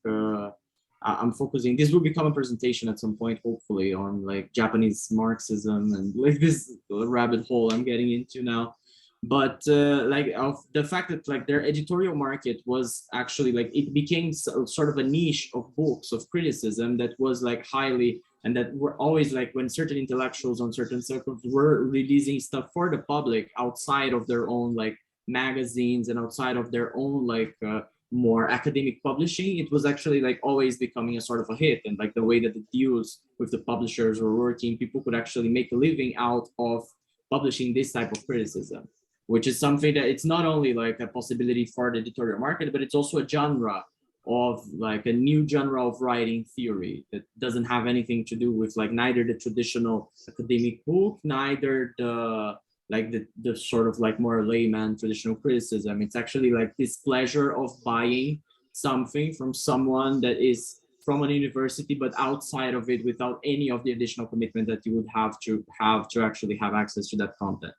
I'm focusing, this will become a presentation at some point hopefully on like Japanese Marxism and like this rabbit hole I'm getting into now, but like of the fact that like their editorial market was actually like it became sort of a niche of books of criticism that was like highly, and that were always like when certain intellectuals on certain circles were releasing stuff for the public outside of their own like magazines and outside of their own like more academic publishing, it was actually like always becoming a sort of a hit. And like the way that the deals with the publishers were working, people could actually make a living out of publishing this type of criticism, which is something that it's not only like a possibility for the editorial market, but it's also a genre of like a new genre of writing theory that doesn't have anything to do with like neither the traditional academic book, neither the like the sort of like more layman traditional criticism. It's actually like this pleasure of buying something from someone that is from an university, but outside of it without any of the additional commitment that you would have to actually have access to that content.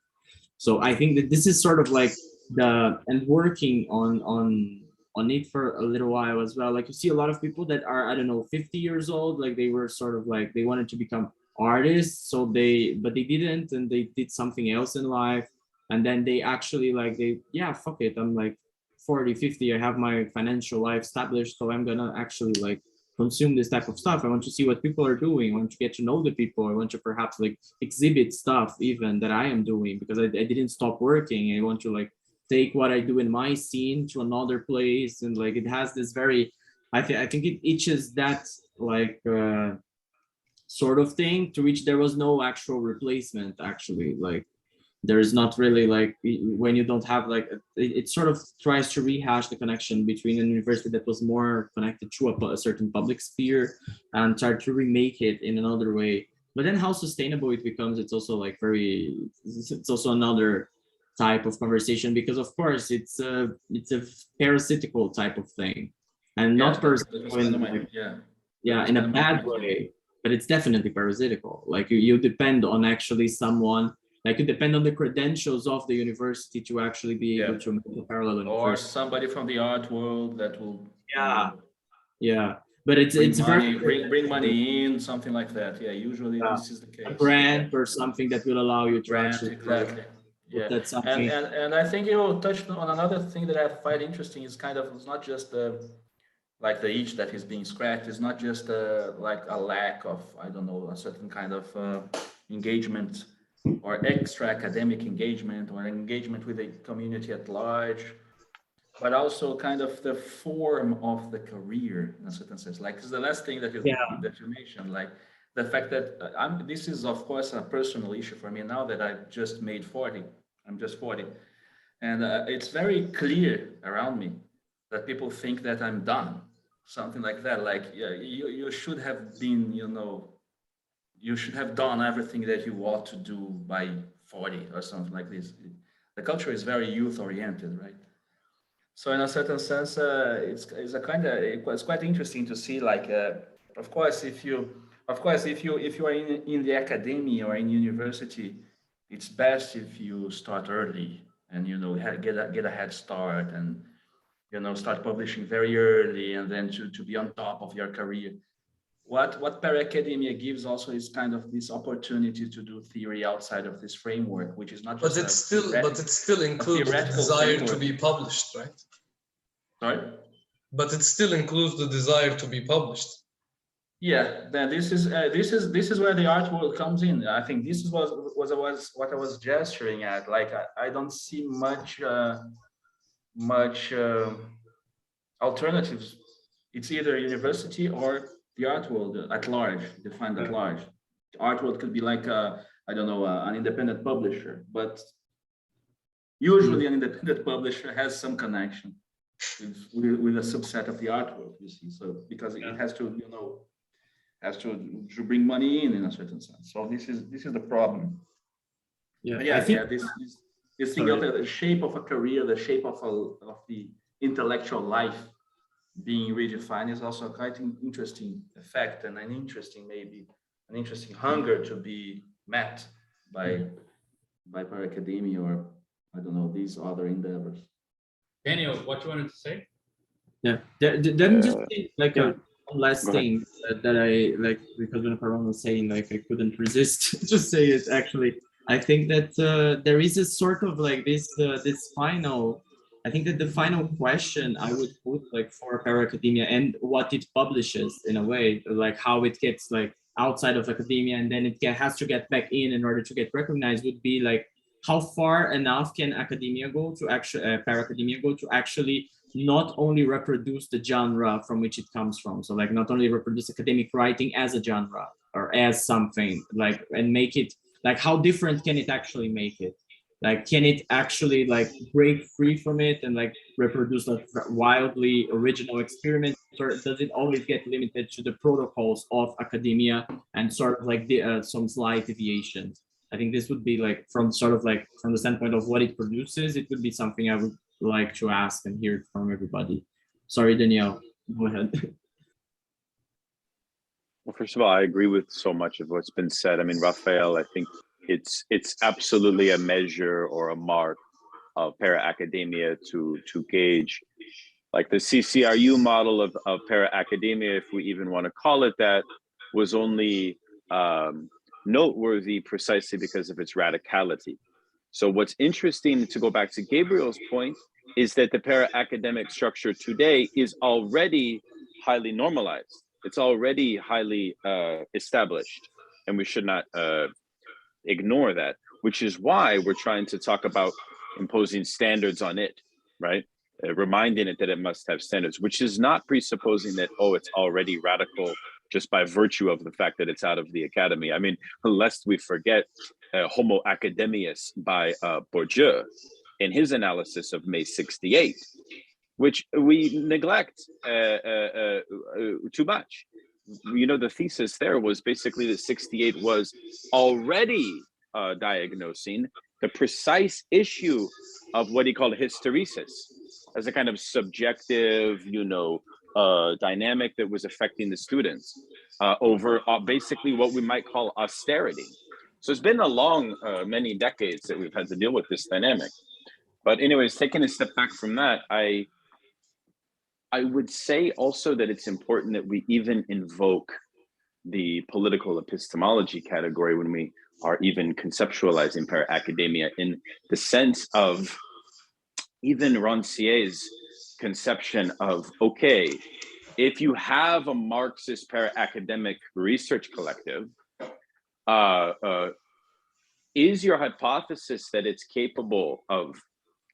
So I think that this is sort of like and working on it for a little while as well. Like you see a lot of people that are, I don't know, 50 years old, like they were sort of like they wanted to become artists, so but they didn't, and they did something else in life. And then they actually like yeah, fuck it. I'm like 40, 50, I have my financial life established, so I'm gonna actually like consume this type of stuff. I want to see what people are doing. I want to get to know the people. I want to perhaps like exhibit stuff even that I am doing because I didn't stop working. I want to like take what I do in my scene to another place, and like it has this very, I think it itches that like sort of thing to which there was no actual replacement actually. Like there's not really like when you don't have like it sort of tries to rehash the connection between a university that was more connected to a certain public sphere and try to remake it in another way. But then how sustainable it becomes, it's also like it's also another type of conversation, because of course it's a parasitical type of thing, and Yeah, not that's kind of in my, like, yeah. yeah, That's in a kind of my bad point. way, but it's definitely parasitical. Like you depend on actually someone, like you depend on the credentials of the university to actually be Yeah. able to make a parallel Or university. somebody from the art world that will, Yeah, yeah, but bring it's very money, bring money in, something like that. Yeah, usually this is the a case. grant or something that will allow you to Grant, actually like exactly. put Yeah, that something. and I think you touched on another thing that I find interesting is kind of, it's not just like the itch that is being scratched. It's not just like a lack of, I don't know, a certain kind of engagement or extra academic engagement or engagement with the community at large, but also kind of the form of the career in a certain sense. Like it's the last thing Yeah, that you mentioned, like the fact that this is of course a personal issue for me now that I've just made 40. I'm just 40, and it's very clear around me that people think that I'm done, something like that. Like, yeah, you should have been, you should have done everything that you ought to do by 40 or something like this. The culture is very youth oriented, right? So in a certain sense, it's a kind of, it's quite interesting to see. Like, of course, if you are in the academy or in university, it's best if you start early and get a head start, and start publishing very early, and then to be on top of your career. What para academia gives also is kind of this opportunity to do theory outside of this framework, which is not But just it still a includes the theoretical desire to framework. be published, right? Sorry. But it still includes the desire to be published. Yeah, then this is where the art world comes in. I think this is was what I was gesturing at. Like I don't see much alternatives. It's either university or the art world at large, defined at large. The art world could be like I don't know, an independent publisher, but usually an independent publisher has some connection with a subset of the art world. You see, so because it has to bring money in a certain sense. So this is the problem. yeah, But I yeah, think. this thing of Sorry. the shape of a career, the shape of the intellectual life being redefined is also quite an interesting effect, and an interesting hunger to be met by para academia, or I don't know, these other endeavors. Daniel, what you wanted to say? Yeah, then just like Yeah. one last Go ahead. thing that I like, because when Paron was saying, like, I couldn't resist to say it. Actually, I think that there is a sort of like this final. I think that the final question I would put like for para academia and what it publishes in a way, like how it gets like outside of academia and then has to get back in order to get recognized, would be like how far enough can academia go to actually para academia go to actually not only reproduce the genre from which it comes from. So like not only reproduce academic writing as a genre or as something like, and make it like, how different can it actually make it? Like, can it actually like break free from it and like reproduce like wildly original experiments, or does it always get limited to the protocols of academia and sort of like some slight deviations? I think this would be like from sort of like from the standpoint of what it produces, it would be something I would like to ask and hear from everybody. Sorry, Danielle, go ahead. Well, first of all, I agree with so much of what's been said. I mean, Raphael, I think it's absolutely a measure or a mark of para-academia to gauge, like the CCRU model of para-academia, if we even want to call it that, was only noteworthy precisely because of its radicality. So what's interesting, to go back to Gabriel's point, is that the para-academic structure today is already highly normalized. It's already highly established, and we should not ignore that, which is why we're trying to talk about imposing standards on it, right? Reminding it that it must have standards, which is not presupposing that, oh, it's already radical just by virtue of the fact that it's out of the academy. I mean, lest we forget Homo Academius by Bourdieu in his analysis of May 68, which we neglect too much. You know, the thesis there was basically that 68 was already diagnosing the precise issue of what he called hysteresis as a kind of subjective, you know, dynamic that was affecting the students over basically what we might call austerity. So it's been a long, many decades that we've had to deal with this dynamic. But anyways, taking a step back from that, I would say also that it's important that we even invoke the political epistemology category when we are even conceptualizing para-academia, in the sense of even Rancière's conception of, okay, if you have a Marxist para-academic research collective, is your hypothesis that it's capable of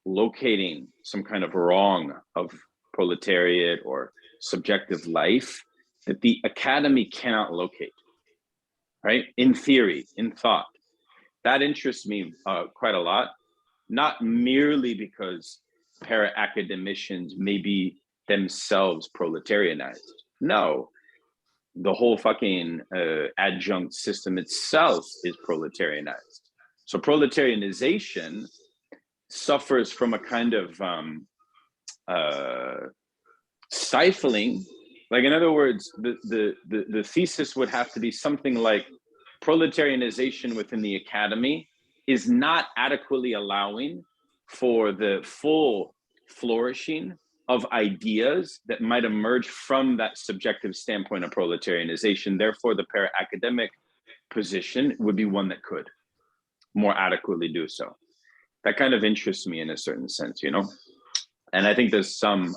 locating some kind of wrong of proletariat or subjective life that the academy cannot locate, right? In theory, in thought. That interests me quite a lot, not merely because para-academicians may be themselves proletarianized. No, the whole fucking adjunct system itself is proletarianized. So proletarianization suffers from a kind of stifling. Like, in other words, the thesis would have to be something like proletarianization within the academy is not adequately allowing for the full flourishing of ideas that might emerge from that subjective standpoint of proletarianization. Therefore, the para-academic position would be one that could more adequately do so. That kind of interests me in a certain sense, you know? And I think there's some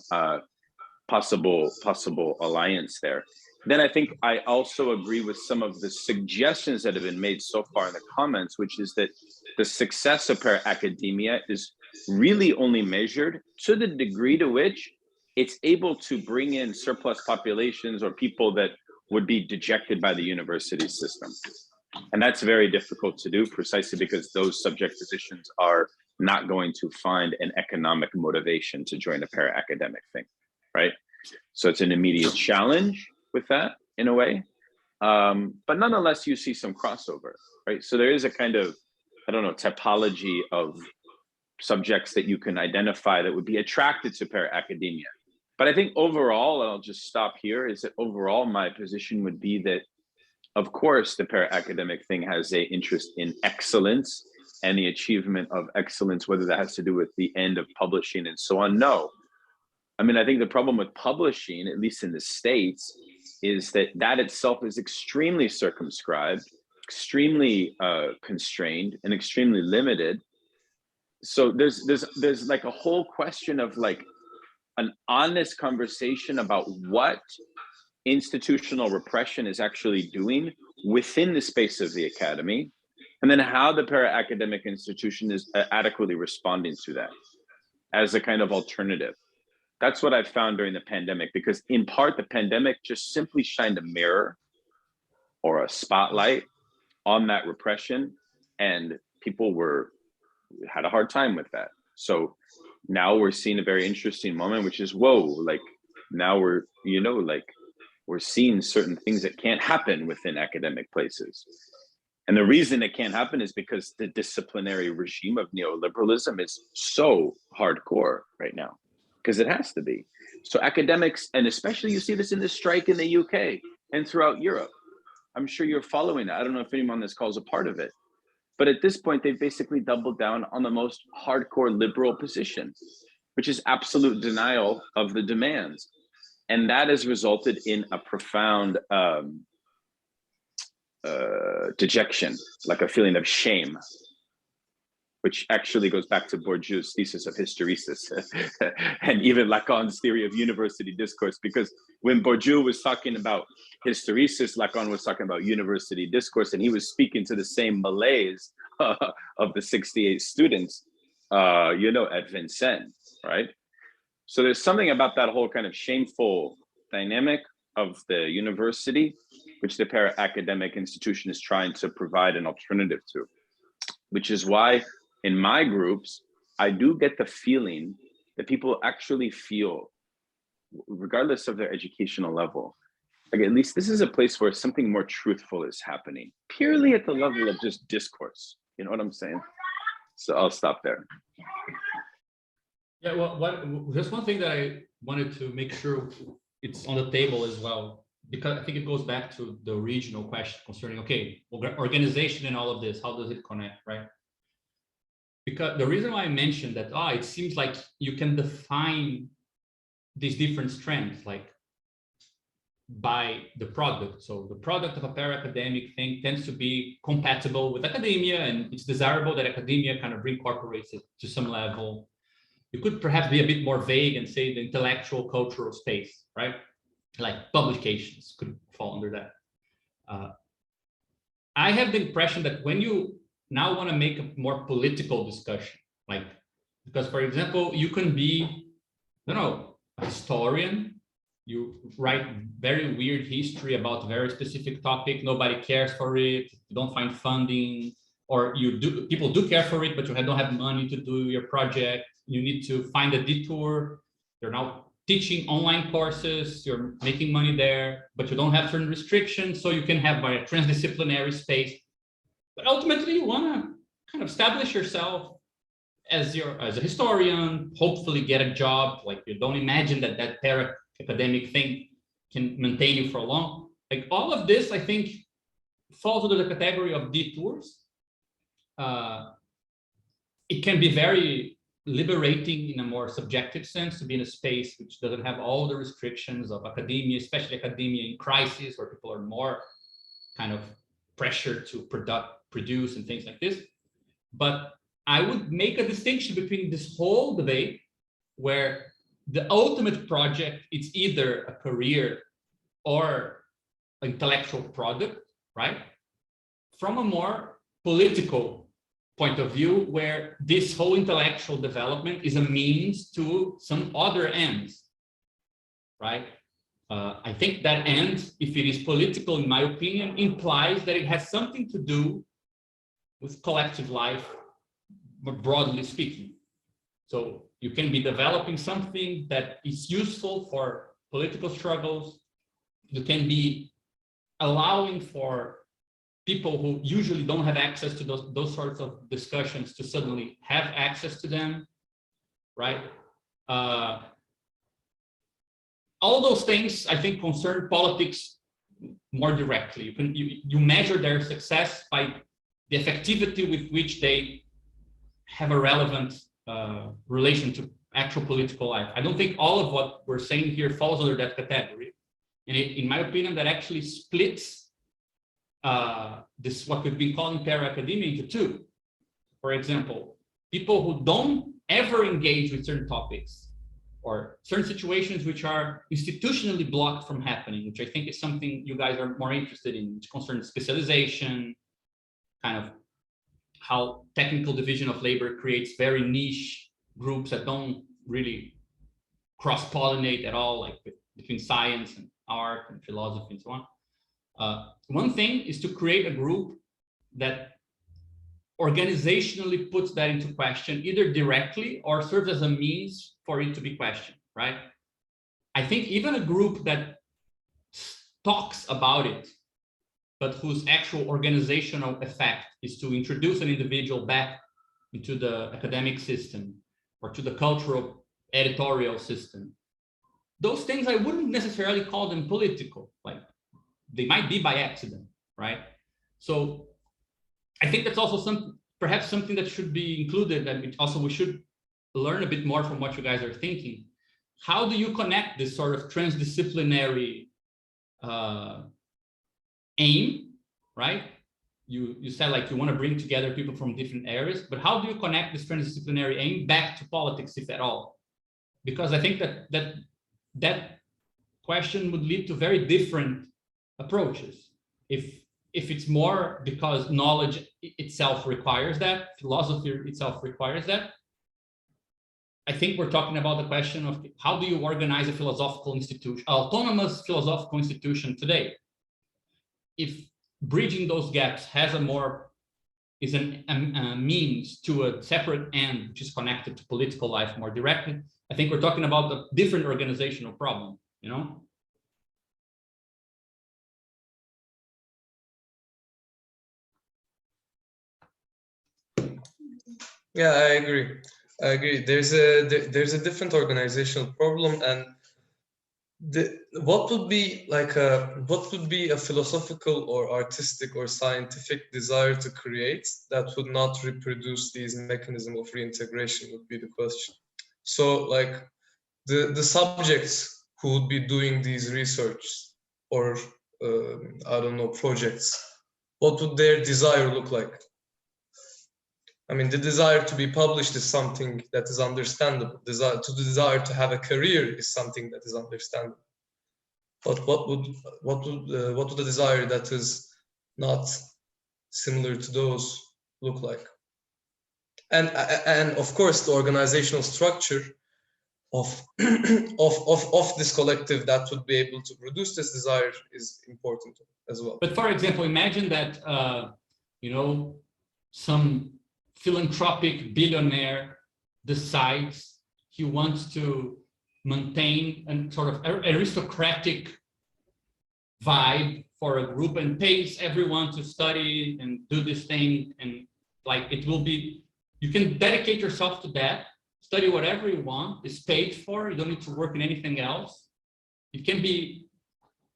possible alliance there. Then I think I also agree with some of the suggestions that have been made so far in the comments, which is that the success of para-academia is really only measured to the degree to which it's able to bring in surplus populations or people that would be dejected by the university system. And that's very difficult to do, precisely because those subject positions are not going to find an economic motivation to join a para-academic thing, right? So it's an immediate challenge with that, in a way. But nonetheless, you see some crossover, right? So there is a kind of, I don't know, typology of subjects that you can identify that would be attracted to para-academia. But I think overall, and I'll just stop here, is that overall my position would be that, of course, the para-academic thing has an interest in excellence and the achievement of excellence, whether that has to do with the end of publishing and so on. No. I mean, I think the problem with publishing, at least in the States, is that that itself is extremely circumscribed, extremely constrained, and extremely limited. So there's like a whole question of like an honest conversation about what institutional repression is actually doing within the space of the academy, and then how the para-academic institution is adequately responding to that as a kind of alternative. That's what I've found during the pandemic, because in part, the pandemic just simply shined a mirror or a spotlight on that repression, and people were had a hard time with that. So now we're seeing a very interesting moment, which is, whoa, like now we're, you know, like we're seeing certain things that can't happen within academic places. And the reason it can't happen is because the disciplinary regime of neoliberalism is so hardcore right now, because it has to be. So academics, and especially you see this in the strike in the UK and throughout Europe. I'm sure you're following that. I don't know if anyone on this call is a part of it. But at this point, they've basically doubled down on the most hardcore liberal position, which is absolute denial of the demands. And that has resulted in a profound dejection, like a feeling of shame, which actually goes back to Bourdieu's thesis of hysteresis and even Lacan's theory of university discourse, because when Bourdieu was talking about hysteresis, Lacan was talking about university discourse, and he was speaking to the same malaise of the 68 students, you know, at Vincennes, right? So there's something about that whole kind of shameful dynamic of the university, which the para-academic institution is trying to provide an alternative to, which is why in my groups, I do get the feeling that people actually feel, regardless of their educational level, like at least this is a place where something more truthful is happening, purely at the level of just discourse. You know what I'm saying? So I'll stop there. Yeah, well, just one thing that I wanted to make sure it's on the table as well, because I think it goes back to the original question concerning, okay, organization and all of this, how does it connect, right? Because the reason why I mentioned that, it seems like you can define these different strengths, like by the product. So the product of a para-academic thing tends to be compatible with academia, and it's desirable that academia kind of reincorporates it to some level. You could perhaps be a bit more vague and say the intellectual cultural space, right? Like publications could fall under that. I have the impression that when you now want to make a more political discussion, like, because for example, you can be, I don't know, a historian, you write very weird history about a very specific topic, nobody cares for it, you don't find funding, or people do care for it, but you don't have money to do your project. You need to find a detour. You're now teaching online courses, you're making money there, but you don't have certain restrictions, so you can have a transdisciplinary space. But ultimately, you want to kind of establish yourself as a historian, hopefully get a job. Like, you don't imagine that para-academic thing can maintain you for long. Like, all of this, I think, falls under the category of detours. It can be very liberating in a more subjective sense to be in a space which doesn't have all the restrictions of academia, especially academia in crisis, where people are more kind of pressured to produce and things like this. But I would make a distinction between this whole debate, where the ultimate project is either a career or intellectual product, right? From a more political point of view, where this whole intellectual development is a means to some other ends, right? I think that end, if it is political, in my opinion, implies that it has something to do with collective life, more broadly speaking. So you can be developing something that is useful for political struggles. You can be allowing for people who usually don't have access to those sorts of discussions to suddenly have access to them, right? All those things, I think, concern politics more directly. You measure their success by the effectivity with which they have a relevant relation to actual political life. I don't think all of what we're saying here falls under that category. And in my opinion, that actually splits this, what we've been calling para-academia, into two. For example, people who don't ever engage with certain topics or certain situations which are institutionally blocked from happening, which I think is something you guys are more interested in, which concerns specialization, kind of how technical division of labor creates very niche groups that don't really cross-pollinate at all, like between science and art and philosophy and so on. One thing is to create a group that organizationally puts that into question, either directly or serves as a means for it to be questioned, right? I think even a group that talks about it, but whose actual organizational effect is to introduce an individual back into the academic system or to the cultural editorial system, those things I wouldn't necessarily call them political. Like, they might be by accident, right? So I think that's also perhaps something that should be included, and also we should learn a bit more from what you guys are thinking. How do you connect this sort of transdisciplinary aim, right? You said like you want to bring together people from different areas, but how do you connect this transdisciplinary aim back to politics, if at all? Because I think that question would lead to very different approaches. If it's more because knowledge itself requires that, philosophy itself requires that, I think we're talking about the question of how do you organize a philosophical institution, autonomous philosophical institution today? If bridging those gaps has a means to a separate end, which is connected to political life more directly, I think we're talking about a different organizational problem, you know? Yeah, I agree. There's a different organizational problem, and what would be a philosophical or artistic or scientific desire to create that would not reproduce these mechanisms of reintegration would be the question. So like the subjects who would be doing these research or I don't know, projects, what would their desire look like? I mean, the desire to be published is something that is understandable. The desire to have a career is something that is understandable. But what would the desire that is not similar to those look like? And of course, the organizational structure of of this collective that would be able to produce this desire is important as well. But for example, imagine that you know, some philanthropic billionaire decides he wants to maintain a sort of aristocratic vibe for a group and pays everyone to study and do this thing, and like it will be, you can dedicate yourself to that, study whatever you want, it's paid for, you don't need to work in anything else. It can be,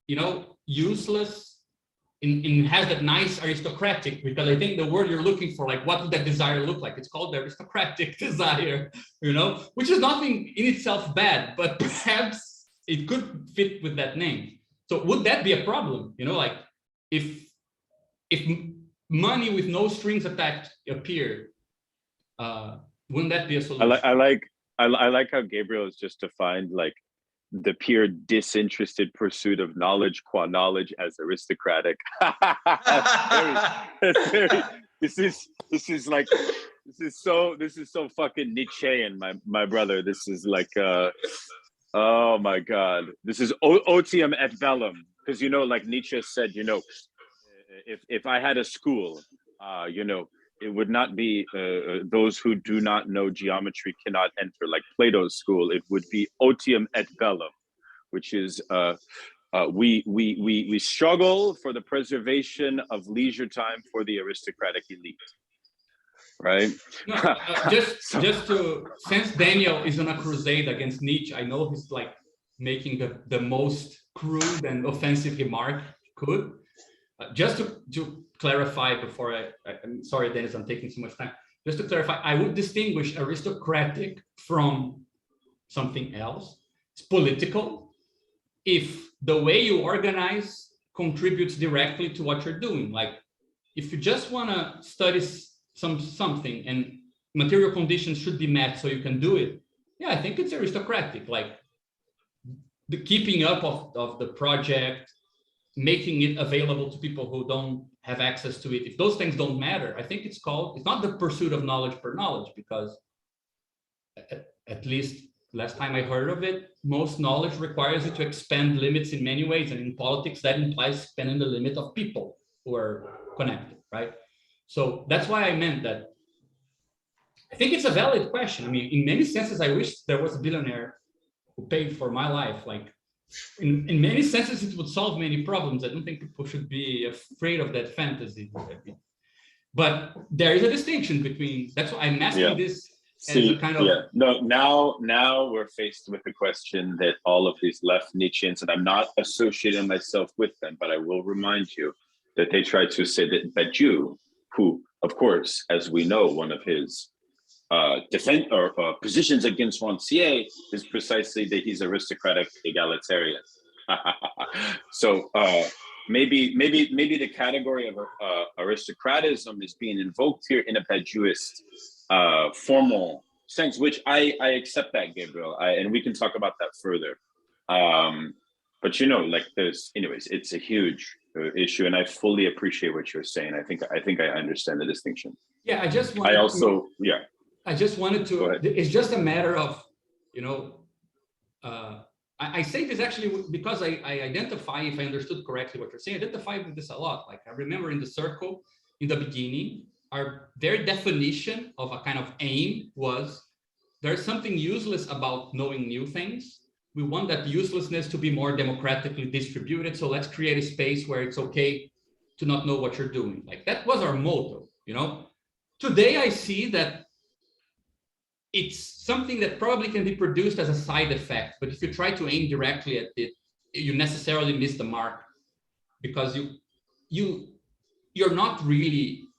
you know, useless. It has that nice aristocratic, because I think the word you're looking for, like what would that desire look like? It's called the aristocratic desire, you know, which is nothing in itself bad, but perhaps it could fit with that name. So would that be a problem? You know, like if money with no strings attached appeared, wouldn't that be a solution? I like how Gabriel has just defined like the pure disinterested pursuit of knowledge, qua knowledge, as aristocratic. This is so fucking Nietzschean, my brother. This is like oh my god, this is otium et bellum, because you know, like Nietzsche said, you know, if I had a school, you know, it would not be those who do not know geometry cannot enter, like Plato's school. It would be otium et bellum, which is we struggle for the preservation of leisure time for the aristocratic elite, right? No, just to, since Daniel is on a crusade against Nietzsche, I know he's like making the most crude and offensive remark he could. Just to clarify before I'm sorry, Dennis, I'm taking so much time. Just to clarify, I would distinguish aristocratic from something else. It's political. If the way you organize contributes directly to what you're doing, like if you just want to study something and material conditions should be met so you can do it, yeah, I think it's aristocratic. Like the keeping up of the project, making it available to people who don't have access to it. If those things don't matter, I think it's not the pursuit of knowledge per knowledge, because at least last time I heard of it, most knowledge requires you to expand limits in many ways. And in politics, that implies expanding the limit of people who are connected, right? So that's why I meant that. I think it's a valid question. I mean, in many senses, I wish there was a billionaire who paid for my life. Like, in many senses, it would solve many problems. I don't think people should be afraid of that fantasy. But there is a distinction between, that's why I'm asking this as a kind of. No, now we're faced with the question that all of these left Nietzscheans, and I'm not associating myself with them, but I will remind you that they try to say that Badiou, who, of course, as we know, one of his defense or positions against Rancière is precisely that he's aristocratic egalitarian. So maybe the category of aristocratism is being invoked here in a Badiouist formal sense, which I accept that, Gabriel, and we can talk about that further. But you know, like there's, anyways, it's a huge issue, and I fully appreciate what you're saying. I think I understand the distinction. Yeah, I just wanted to, it's just a matter of, you know, I say this actually because I identify, if I understood correctly what you're saying, I identify with this a lot. Like I remember in the circle, in the beginning, our very definition of a kind of aim was there's something useless about knowing new things. We want that uselessness to be more democratically distributed. So let's create a space where it's okay to not know what you're doing. Like that was our motto, you know. Today, I see that it's something that probably can be produced as a side effect, but if you try to aim directly at it, you necessarily miss the mark because you're not really,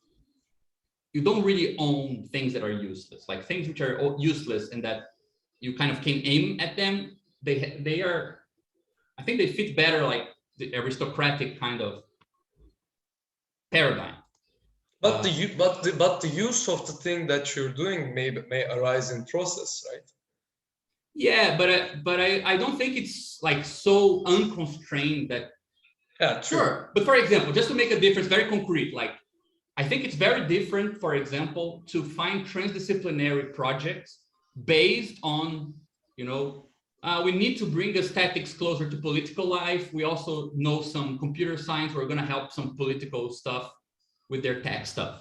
you don't really own things that are useless, like things which are useless and that you kind of can aim at them. They are, I think they fit better like the aristocratic kind of paradigm. But the use of the thing that you're doing may arise in process, right? Yeah, but I don't think it's like so unconstrained that. Yeah, true. Sure. But for example, just to make a difference, very concrete, like I think it's very different, for example, to find transdisciplinary projects based on, you know, we need to bring aesthetics closer to political life. We also know some computer science. We're going to help some political stuff with their tech stuff.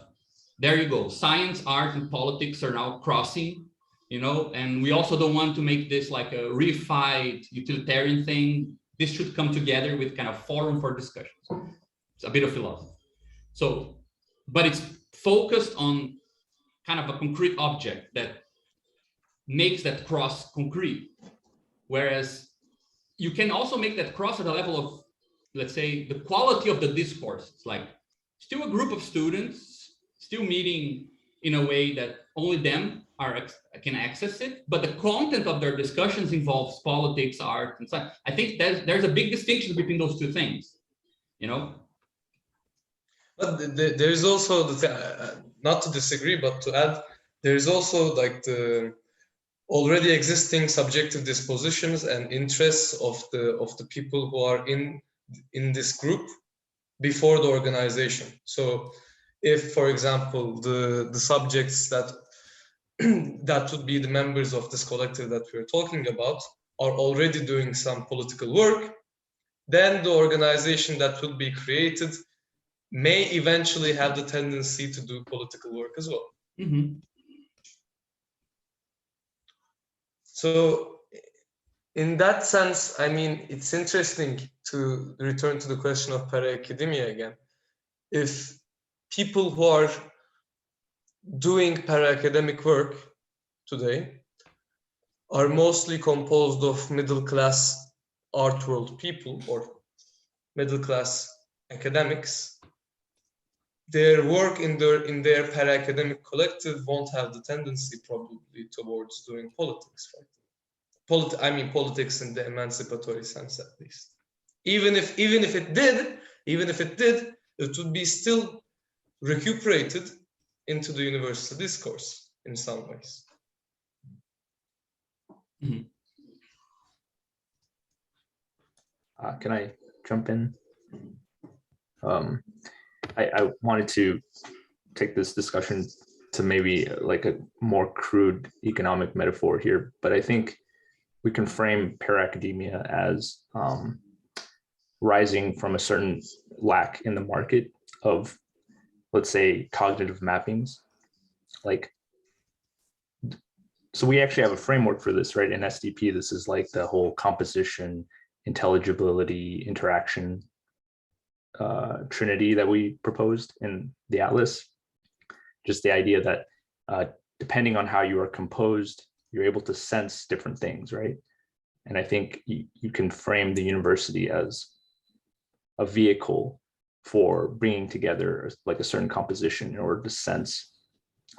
There you go. Science, art, and politics are now crossing, you know, and we also don't want to make this like a reified utilitarian thing. This should come together with kind of forum for discussions. It's a bit of philosophy. So, but it's focused on kind of a concrete object that makes that cross concrete. Whereas you can also make that cross at a level of, let's say, the quality of the discourse. It's like still a group of students, still meeting in a way that only them can access it, but the content of their discussions involves politics, art, and science. I think there's a big distinction between those two things, you know? But there is also not to disagree, but to add, there is also like the already existing subjective dispositions and interests of the people who are in this group before the organization. So if, for example, the subjects that that would be the members of this collective that we're talking about are already doing some political work, then the organization that would be created may eventually have the tendency to do political work as well. Mm-hmm. So in that sense, I mean, it's interesting to return to the question of para-academia again. If people who are doing para-academic work today are mostly composed of middle-class art world people or middle-class academics, their work in their para-academic collective won't have the tendency probably towards doing politics, right? I mean politics in the emancipatory sense, at least. Even if it did, it would be still recuperated into the universal discourse in some ways. Mm-hmm. Can I jump in? I wanted to take this discussion to maybe like a more crude economic metaphor here, but I think we can frame para-academia as rising from a certain lack in the market of let's say, cognitive mappings. Like, so we actually have a framework for this, right? In SDP, this is like the whole composition, intelligibility, interaction trinity that we proposed in the atlas. Just the idea that depending on how you are composed, you're able to sense different things, right? And I think you can frame the university as a vehicle for bringing together like a certain composition in order to sense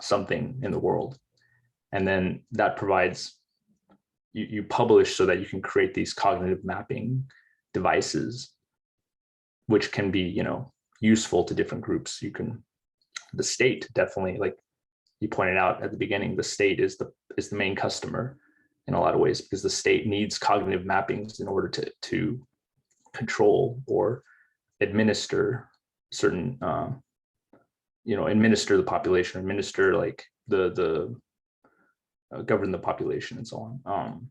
something in the world. And then that provides, you publish so that you can create these cognitive mapping devices, which can be, you know, useful to different groups. You can, the state definitely, like you pointed out at the beginning, the state is the main customer in a lot of ways, because the state needs cognitive mappings in order to control or administer certain, you know, administer the population, administer like the govern the population and so on.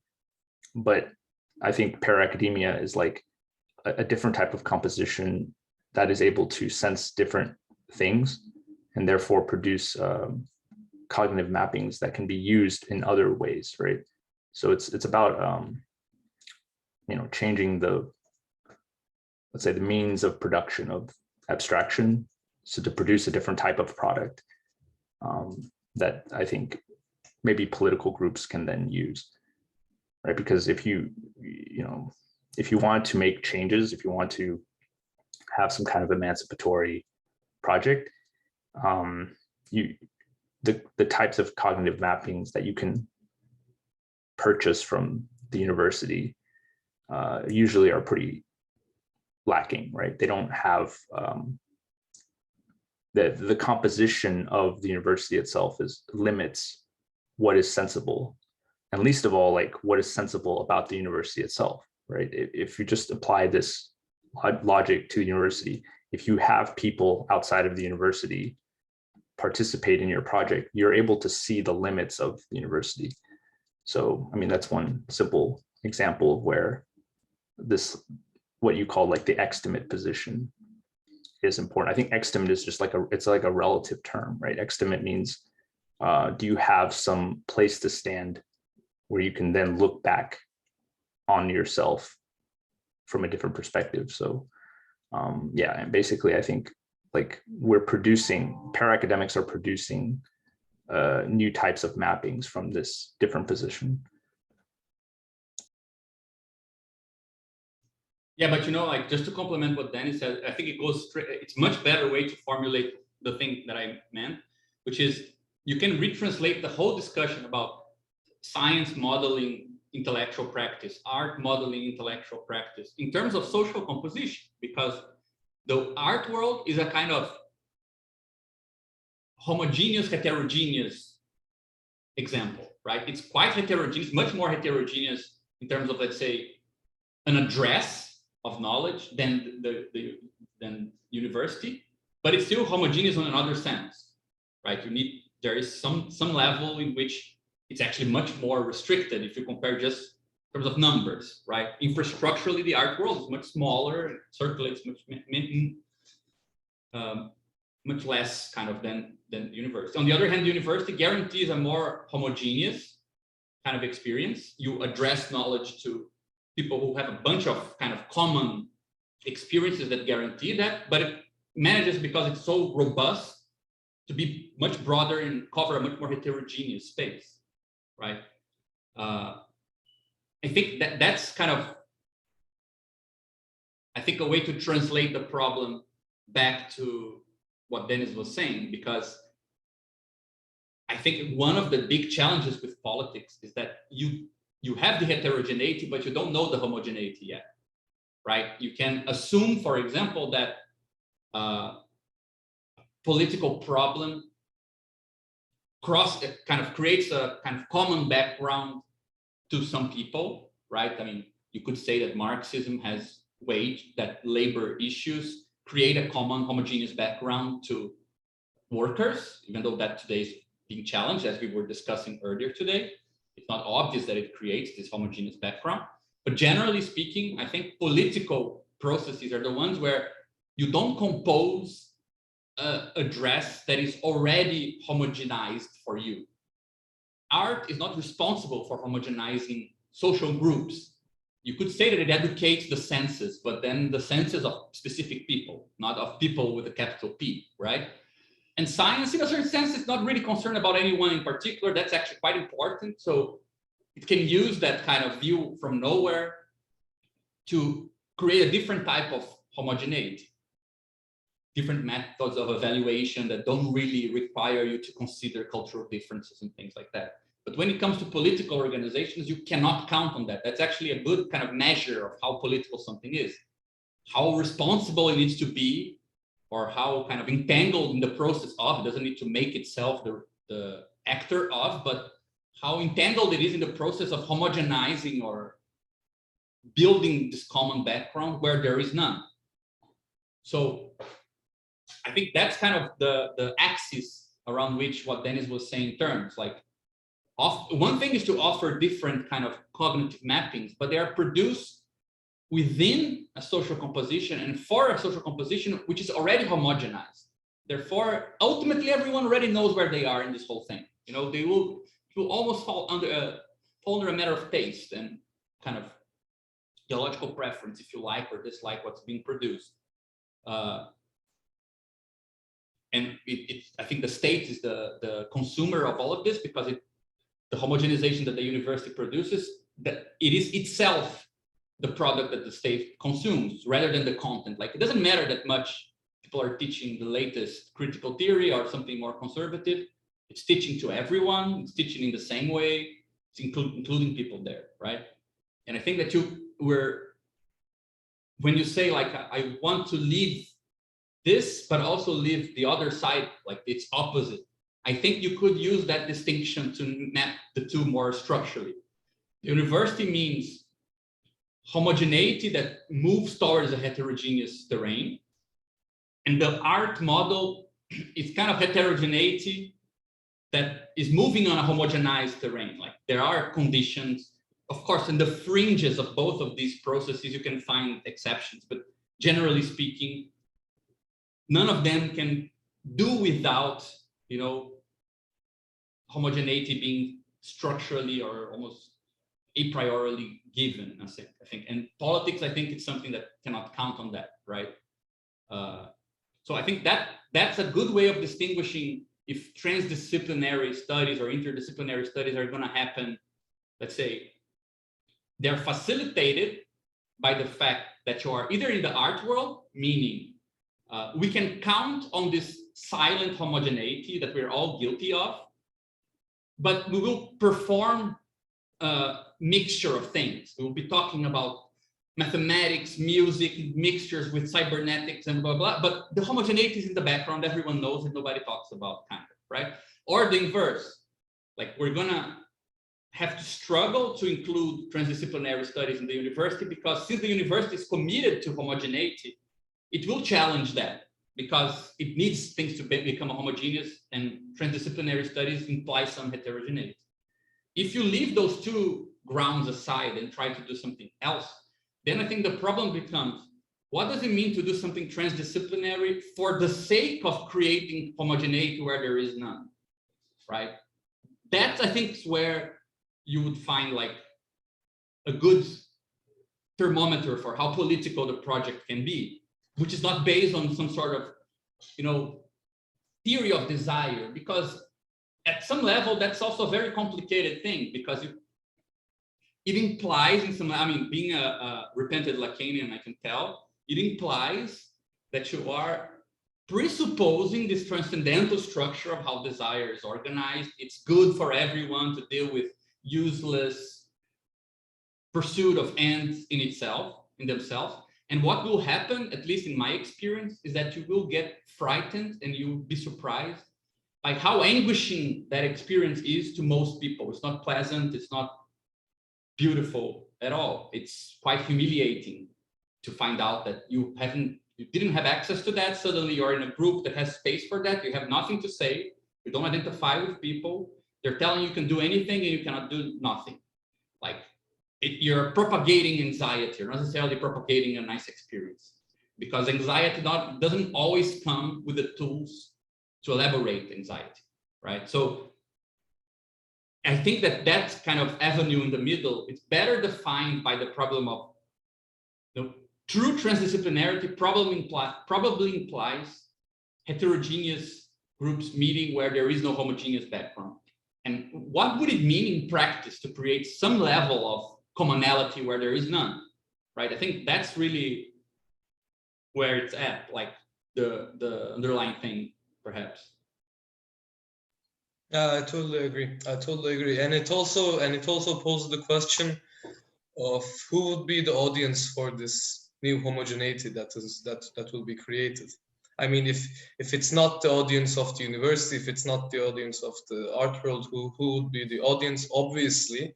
But I think para-academia is like a different type of composition that is able to sense different things and therefore produce cognitive mappings that can be used in other ways, right? So it's about you know, changing the, let's say, the means of production of abstraction, so to produce a different type of product that I think maybe political groups can then use, right? Because if you know, if you want to make changes, if you want to have some kind of emancipatory project, the types of cognitive mappings that you can purchase from the university usually are pretty lacking, right? They don't have the composition of the university itself limits what is sensible, and least of all, like what is sensible about the university itself, right? If you just apply this logic to the university, if you have people outside of the university participate in your project, you're able to see the limits of the university. So, I mean, that's one simple example of where this, what you call like the extimate position, is important. I think extimate is just like it's like a relative term, right? Extimate means, do you have some place to stand where you can then look back on yourself from a different perspective? So yeah, and basically I think like para-academics are producing new types of mappings from this different position. Yeah, but you know, like just to complement what Danny said, I think it goes straight, it's much better way to formulate the thing that I meant, which is you can retranslate the whole discussion about science modeling intellectual practice, art modeling intellectual practice in terms of social composition, because the art world is a kind of homogeneous, heterogeneous example, right? It's quite heterogeneous, much more heterogeneous in terms of, let's say, an address of knowledge than than university, but it's still homogeneous in another sense, right? There is some level in which it's actually much more restricted if you compare just in terms of numbers, right? Infrastructurally, the art world is much smaller, it circulates much less kind of than university. On the other hand, the university guarantees a more homogeneous kind of experience. You address knowledge to people who have a bunch of kind of common experiences that guarantee that, but it manages, because it's so robust, to be much broader and cover a much more heterogeneous space, right? I think that's kind of, I think, a way to translate the problem back to what Dennis was saying, because I think one of the big challenges with politics is that you have the heterogeneity, but you don't know the homogeneity yet, right? You can assume, for example, that political problem kind of creates a kind of common background to some people, right? I mean, you could say that Marxism has waged that labor issues create a common homogeneous background to workers, even though that today is being challenged, as we were discussing earlier today. It's not obvious that it creates this homogeneous background. But generally speaking, I think political processes are the ones where you don't compose a dress that is already homogenized for you. Art is not responsible for homogenizing social groups. You could say that it educates the senses, but then the senses of specific people, not of people with a capital P, right? And science, in a certain sense, is not really concerned about anyone in particular. That's actually quite important. So it can use that kind of view from nowhere to create a different type of homogeneity, different methods of evaluation that don't really require you to consider cultural differences and things like that. But when it comes to political organizations, you cannot count on that. That's actually a good kind of measure of how political something is, how responsible it needs to be, or how kind of entangled in the process of, it doesn't need to make itself the actor of, but how entangled it is in the process of homogenizing or building this common background where there is none. So I think that's kind of the axis around which what Dennis was saying turns. Like, one thing is to offer different kind of cognitive mappings, but they are produced within a social composition and for a social composition which is already homogenized. Therefore, ultimately, everyone already knows where they are in this whole thing. You know, it will almost fall under a matter of taste and kind of ideological preference, if you like or dislike what's being produced. And I think the state is the consumer of all of this, because the homogenization that the university produces, that it is itself the product that the state consumes rather than the content. Like, it doesn't matter that much people are teaching the latest critical theory or something more conservative. It's teaching to everyone. It's teaching in the same way. It's including people there, right? And I think that when you say like, I want to leave this, but also leave the other side, like it's opposite. I think you could use that distinction to map the two more structurally. The university means homogeneity that moves towards a heterogeneous terrain. And the art model is kind of heterogeneity that is moving on a homogenized terrain. Like, there are conditions, of course, in the fringes of both of these processes, you can find exceptions, but generally speaking, none of them can do without, you know, homogeneity being structurally or almost a priori given, I think. And politics, I think it's something that cannot count on that, right? So I think that's a good way of distinguishing if transdisciplinary studies or interdisciplinary studies are going to happen. Let's say they're facilitated by the fact that you are either in the art world, meaning we can count on this silent homogeneity that we're all guilty of, but we will perform a mixture of things. We will be talking about mathematics, music, mixtures with cybernetics and blah, blah, but the homogeneity is in the background, everyone knows and nobody talks about, kind of, right? Or the inverse, like we're gonna have to struggle to include transdisciplinary studies in the university, because since the university is committed to homogeneity, it will challenge that, because it needs things to become homogeneous, and transdisciplinary studies imply some heterogeneity. If you leave those two grounds aside and try to do something else, then I think the problem becomes, what does it mean to do something transdisciplinary for the sake of creating homogeneity where there is none, right? That, I think, is where you would find like a good thermometer for how political the project can be, which is not based on some sort of, you know, theory of desire, because at some level, that's also a very complicated thing, because it implies in some, I mean, being a repentant Lacanian, I can tell, it implies that you are presupposing this transcendental structure of how desire is organized. It's good for everyone to deal with useless pursuit of ends in themselves. And what will happen, at least in my experience, is that you will get frightened and you will be surprised by how anguishing that experience is to most people. It's not pleasant, it's not beautiful at all. It's quite humiliating to find out that you didn't have access to that. Suddenly you're in a group that has space for that. You have nothing to say. You don't identify with people. They're telling you can do anything and you cannot do nothing. Like, you're propagating anxiety. You're not necessarily propagating a nice experience. because anxiety doesn't always come with the tools to elaborate anxiety, right? So I think that kind of avenue in the middle, it's better defined by the problem of true transdisciplinarity probably implies heterogeneous groups meeting where there is no homogeneous background. And what would it mean in practice to create some level of commonality where there is none, right? I think that's really where it's at, like the underlying thing, perhaps. Yeah, I totally agree. I totally agree. And it also poses the question of who would be the audience for this new homogeneity that will be created. I mean, if it's not the audience of the university, if it's not the audience of the art world, who would be the audience? Obviously,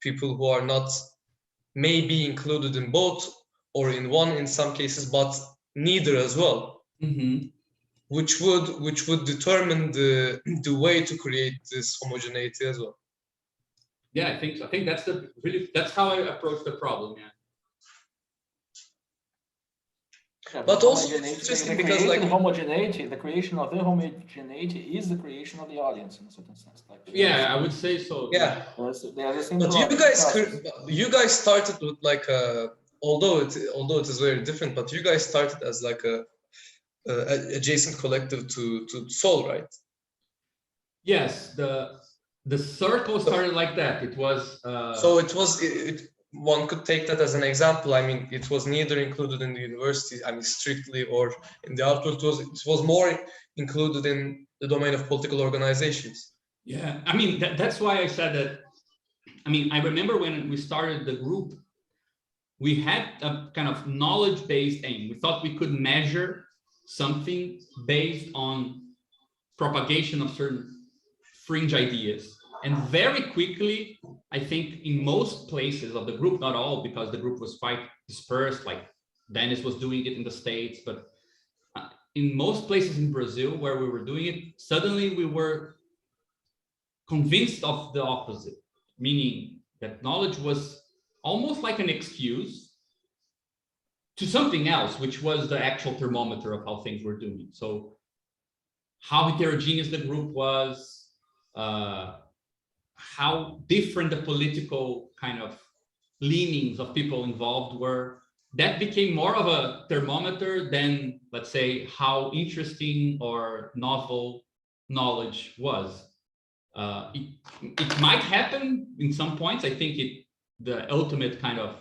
people who are not maybe included in both or in one in some cases, but neither as well. Mm-hmm. Which would determine the way to create this homogeneity as well. Yeah, I think so. I think that's how I approach the problem. Yeah. Yeah, But also it's interesting because like homogeneity, the creation of the homogeneity is the creation of the audience in a certain sense. Like yeah, I would say so. Yeah. They are the same. But you guys started with like although it is very different, but you guys started as like a adjacent collective to Soul, right? Yes, the circle started like that. It was so it was one could take that as an example. I mean, it was neither included in the university, I mean, strictly, or in the output. It was more included in the domain of political organizations. Yeah, I mean, that's why I said that. I mean, I remember when we started the group, we had a kind of knowledge-based aim. We thought we could measure something based on propagation of certain fringe ideas. And very quickly, I think in most places of the group, not all, because the group was quite dispersed, like Dennis was doing it in the States, but in most places in Brazil where we were doing it, suddenly we were convinced of the opposite, meaning that knowledge was almost like an excuse to something else, which was the actual thermometer of how things were doing. So how heterogeneous the group was, how different the political kind of leanings of people involved were. That became more of a thermometer than, let's say, how interesting or novel knowledge was. It might happen in some points. I think the ultimate kind of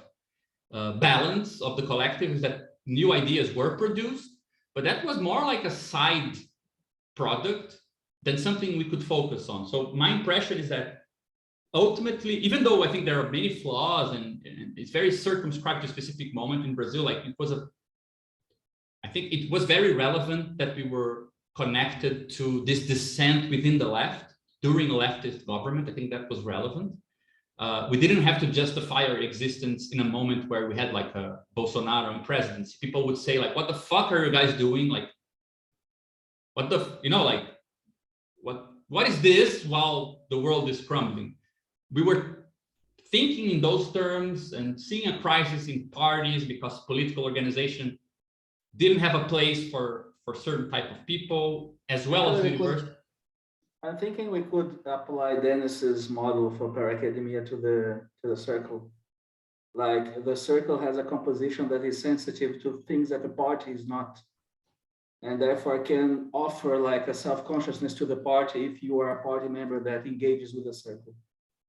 balance of the collective is that new ideas were produced, but that was more like a side product than something we could focus on. So my impression is that ultimately, even though I think there are many flaws and it's very circumscribed to a specific moment in Brazil, like I think it was very relevant that we were connected to this dissent within the left during leftist government. I think that was relevant. We didn't have to justify our existence in a moment where we had like a Bolsonaro in presidency. People would say like, what the fuck are you guys doing? Like, what the, like, what is this while the world is crumbling? We were thinking in those terms and seeing a crisis in parties because political organization didn't have a place for certain type of people, as well as the university. I'm thinking we could apply Dennis's model for para-academia to the circle. Like the circle has a composition that is sensitive to things that the party is not, and therefore can offer like a self-consciousness to the party if you are a party member that engages with the circle.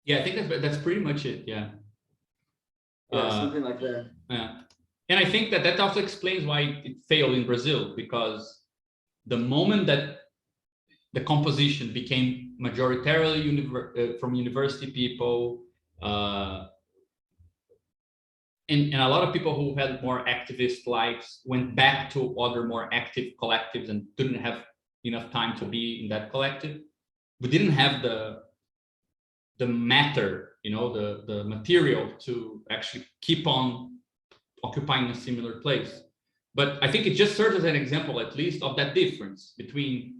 Yeah, I think that's pretty much it. Yeah. Yeah, something like that. Yeah, and I think that also explains why it failed in Brazil, because the moment that the composition became majoritarily from university people, and a lot of people who had more activist lives went back to other more active collectives and didn't have enough time to be in that collective. We didn't have the matter, the material to actually keep on occupying a similar place. But I think it just serves as an example, at least, of that difference between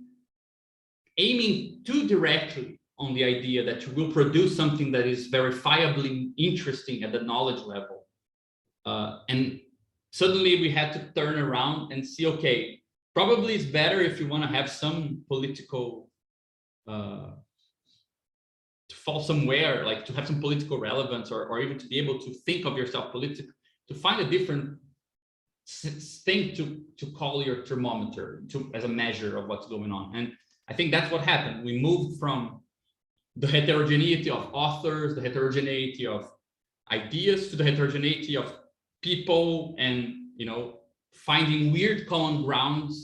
aiming too directly on the idea that you will produce something that is verifiably interesting at the knowledge level, and suddenly we had to turn around and see, okay, probably it's better if you want to have some political, to fall somewhere, like to have some political relevance, or even to be able to think of yourself politically, to find a different thing to call your thermometer as a measure of what's going on. And I think that's what happened. We moved from the heterogeneity of authors, the heterogeneity of ideas, to the heterogeneity of people, and finding weird common grounds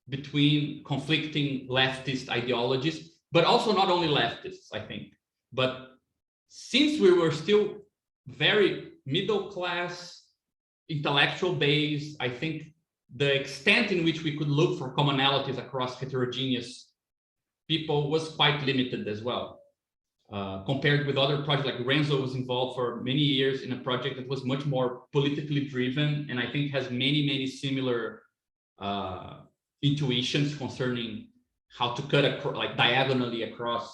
between conflicting leftist ideologies, but also not only leftists, I think. But since we were still very middle class, intellectual based, I think the extent in which we could look for commonalities across heterogeneous people was quite limited as well. Compared with other projects, like Renzo was involved for many years in a project that was much more politically driven, and I think has many similar intuitions concerning how to cut like diagonally across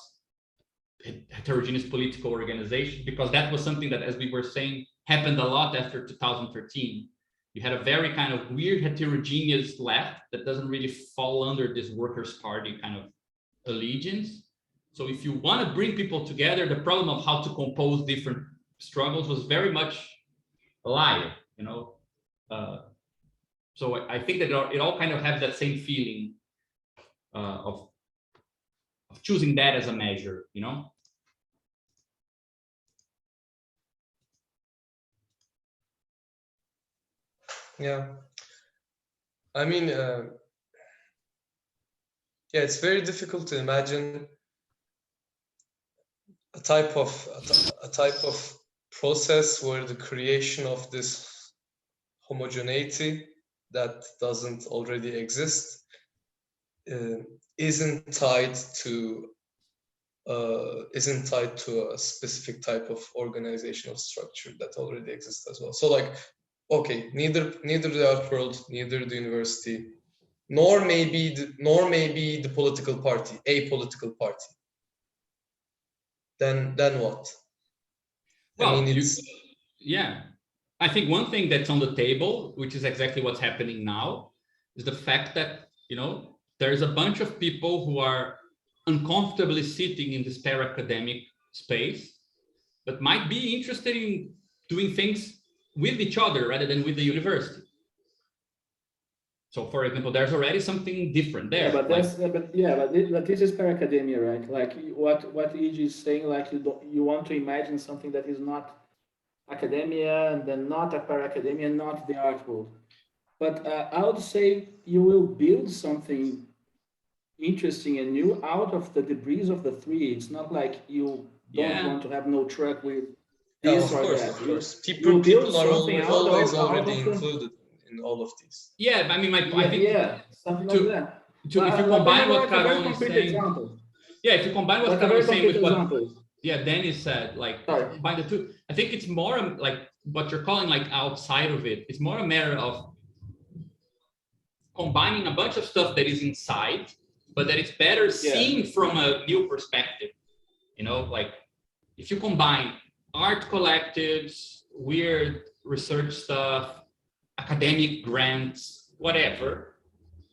heterogeneous political organizations, because that was something that, as we were saying, happened a lot after 2013. You had a very kind of weird heterogeneous left that doesn't really fall under this Workers' Party kind of allegiance. So if you want to bring people together, the problem of how to compose different struggles was very much alive, so I think that it all kind of has that same feeling of choosing that as a measure, Yeah, I mean, yeah, it's very difficult to imagine a type of process where the creation of this homogeneity that doesn't already exist isn't tied to a specific type of organizational structure that already exists as well. So like, okay, neither the art world, neither the university, nor maybe the political party, a political party. Then what? Well, I mean, yeah. I think one thing that's on the table, which is exactly what's happening now, is the fact that, there's a bunch of people who are uncomfortably sitting in this para-academic space, but might be interested in doing things with each other rather than with the university. So, for example, there's already something different there. Yeah, but this is para-academia, right? Like what Iji is saying, like you want to imagine something that is not academia, and then not a para-academia, not the art world. But I would say you will build something interesting and new out of the debris of the three. It's not like you don't want to have no truck with this or that. Of course. You build something always already included in all of these. Yeah, I mean, I think something like that. If you combine what Carol is saying, example. Yeah, if you combine what Carol is saying with what example. Dennis said, like combine the two, I think it's more like what you're calling like outside of it. It's more a matter of combining a bunch of stuff that is inside, but that it's better seen from a new perspective. Like if you combine art collectives, weird research stuff, academic grants, whatever,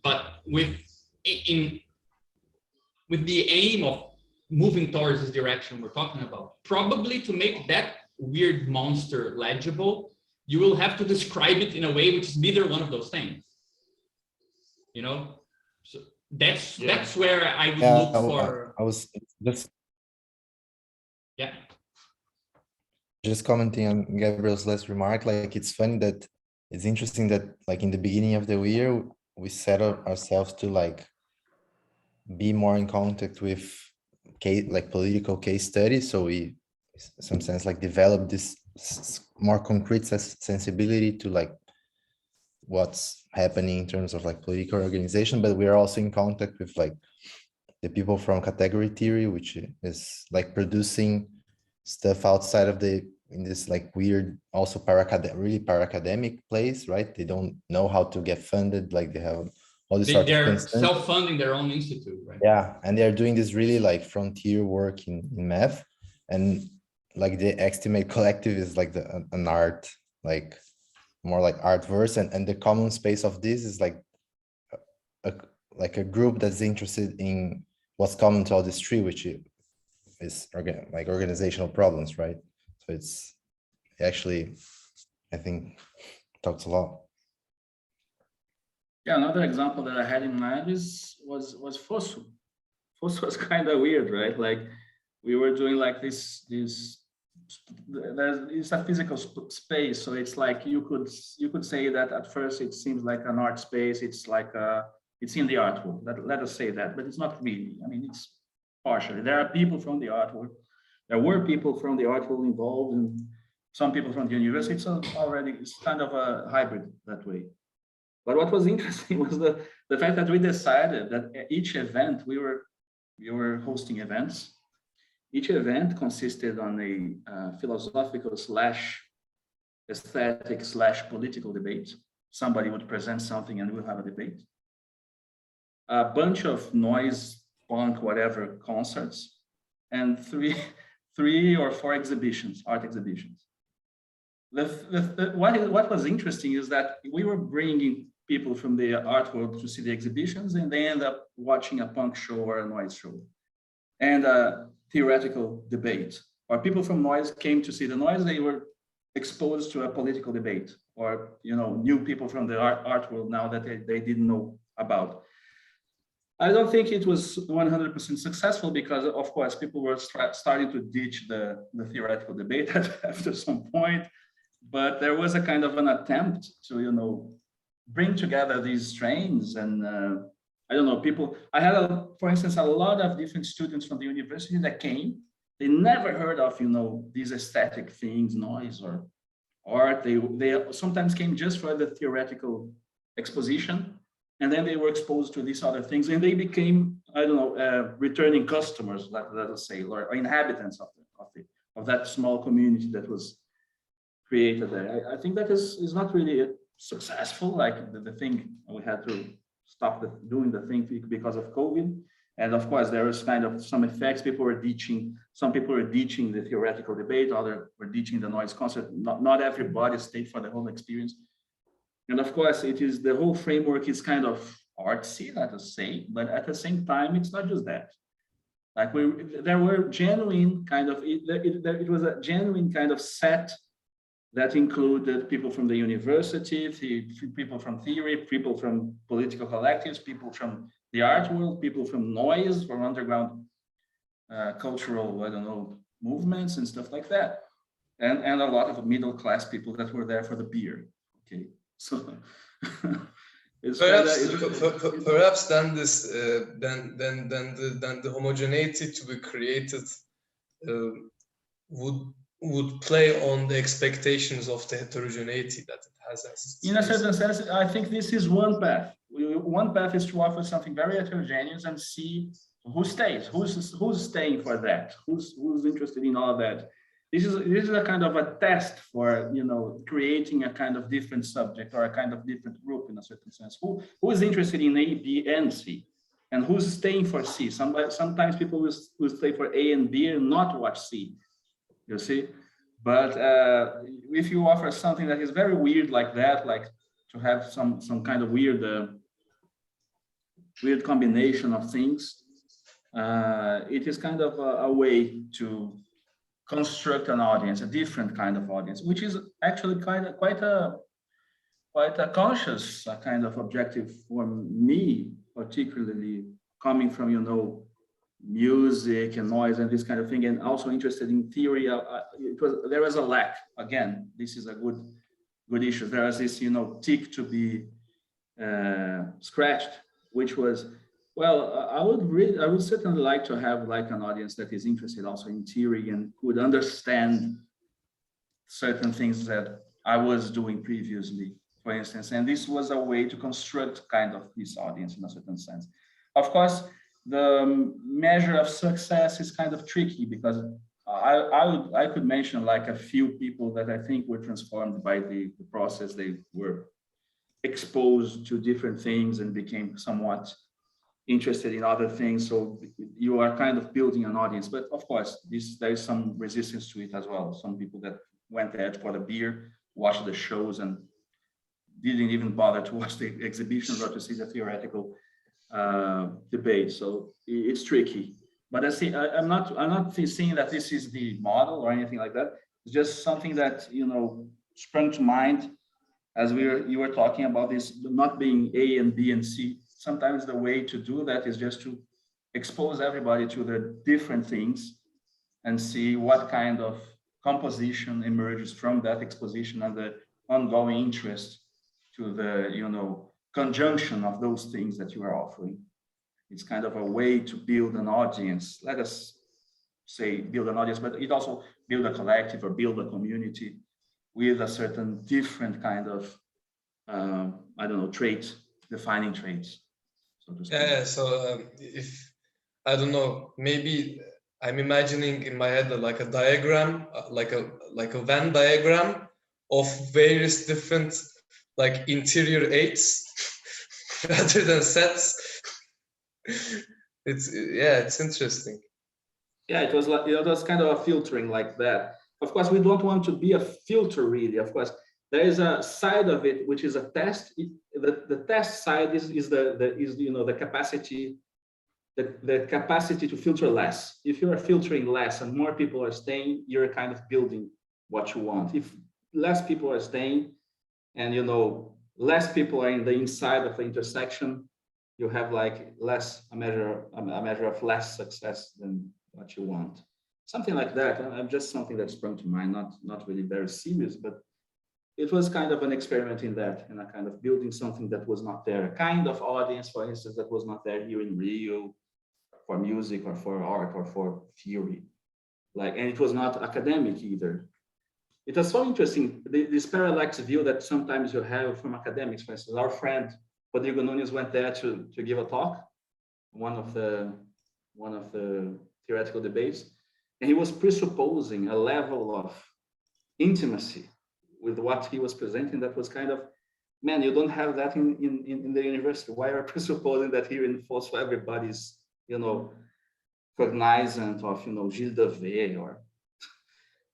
but with the aim of moving towards this direction we're talking about, probably to make that weird monster legible, you will have to describe it in a way which is neither one of those things. So that's where I would look for. I was just commenting on Gabriel's last remark. Like, it's funny that it's interesting that like in the beginning of the year we set up ourselves to like be more in contact with political case studies. So we, in some sense, like develop this more concrete sensibility to like what's happening in terms of like political organization, but we are also in contact with like the people from category theory, which is like producing stuff outside of in this like weird, also really para-academic place, right? They don't know how to get funded, like they have all this sort of they're constraints. self-funding their own institute, right? Yeah, and they're doing this really like frontier work in math, and like the Extimate collective is like an art like more like artverse, and the common space of this is like a group that's interested in what's common to all these three, which is like organizational problems, right? So it's actually, I think, talks a lot. Yeah, another example that I had in mind was FOSU. FOSU was kind of weird, right? Like we were doing like this it's a physical space, so it's like you could say that at first it seems like an art space. It's like it's in the art world. Let us say that, but it's not really. I mean, it's partially. There are people from the art world. There were people from the art world involved, and some people from the university. It's kind of a hybrid that way. But what was interesting was the fact that we decided that each event we were hosting events. Each event consisted on a philosophical / aesthetic / political debate. Somebody would present something and we'll have a debate. A bunch of noise, punk, whatever concerts, and three or four exhibitions, art exhibitions. What was interesting is that we were bringing people from the art world to see the exhibitions, and they end up watching a punk show or a noise show. And theoretical debate, or people from noise came to see the noise, they were exposed to a political debate, or new people from the art world now that they didn't know about. I don't think it was 100% successful because, of course, people were starting to ditch the theoretical debate after some point, but there was a kind of an attempt to bring together these strains and I don't know, people, I had, for instance, a lot of different students from the university that came. They never heard of, these aesthetic things, noise or art. They sometimes came just for the theoretical exposition. And then they were exposed to these other things. And they became, I don't know, returning customers, let us say, or inhabitants of that small community that was created there. I think that is not really successful, like the thing we had to stop doing the thing because of COVID. And of course, there was kind of some effects. Some people were ditching the theoretical debate, others were ditching the noise concert. Not everybody stayed for the whole experience. And of course, the whole framework is kind of artsy, let us say, but at the same time, it's not just that. Like there were genuine kind of, it was a genuine kind of set that included people from the university, people from theory, people from political collectives, people from the art world, people from noise, from underground cultural, I don't know, movements and stuff like that. And a lot of middle-class people that were there for the beer. Okay, so perhaps then this then the homogeneity to be created would play on the expectations of the heterogeneity that it has. In a certain sense, I think this is one path. One path is to offer something very heterogeneous and see who stays, who's staying for that, who's interested in all of that. This is a kind of a test for creating a kind of different subject or a kind of different group in a certain sense. Who is interested in A, B, and C, and who's staying for C? Sometimes people will stay for A and B and not watch C. You see, but if you offer something that is very weird like that, like to have some kind of weird combination of things, it is kind of a way to construct an audience, a different kind of audience, which is actually quite a conscious kind of objective for me, particularly coming from music and noise and this kind of thing, and also interested in theory. There was a lack. Again, this is a good issue. There was this tick to be scratched, which was, well, I would certainly like to have like an audience that is interested also in theory and would understand certain things that I was doing previously, for instance. And this was a way to construct kind of this audience in a certain sense. Of course, the measure of success is kind of tricky because I could mention like a few people that I think were transformed by the process. They were exposed to different things and became somewhat interested in other things. So you are kind of building an audience. But of course, there is some resistance to it as well. Some people that went there for the beer, watched the shows, and didn't even bother to watch the exhibitions or to see the theoretical debate. So it's tricky. But I'm not seeing that this is the model or anything like that. It's just something that, you know, sprung to mind as you were talking about this not being A and B and C. Sometimes the way to do that is just to expose everybody to the different things and see what kind of composition emerges from that exposition and the ongoing interest to the, you know, conjunction of those things that you are offering. It's kind of a way to build an audience. Let us say build an audience, but it also build a collective or build a community with a certain different kind of, I don't know, traits, defining traits, so to speak. Yeah, so if, I don't know, maybe I'm imagining in my head like a diagram, like a Venn diagram of various different like interior eights rather than sets. It's interesting. Yeah, it was like, it was kind of a filtering like that. Of course, we don't want to be a filter really. Of course, there is a side of it which is a test. The test side is you know, the capacity, the capacity to filter less. If you are filtering less and more people are staying, you're kind of building what you want. If less people are staying, and you know, less people are in the inside of the intersection, you have like a measure of less success than what you want. Something like that. I'm just something that sprung to mind, not really very serious, but it was kind of an experiment in that, and a kind of building something that was not there, a kind of audience, for instance, that was not there here in Rio for music or for art or for theory. Like, and it was not academic either. It was so interesting, this parallax view that sometimes you have from academics. For instance, our friend Rodrigo Nunes went there to give a talk, one of the theoretical debates, and he was presupposing a level of intimacy with what he was presenting that was kind of, man, you don't have that in the university. Why are you presupposing that here in Fosso everybody's, you know, cognizant of, you know, Gilles Devey or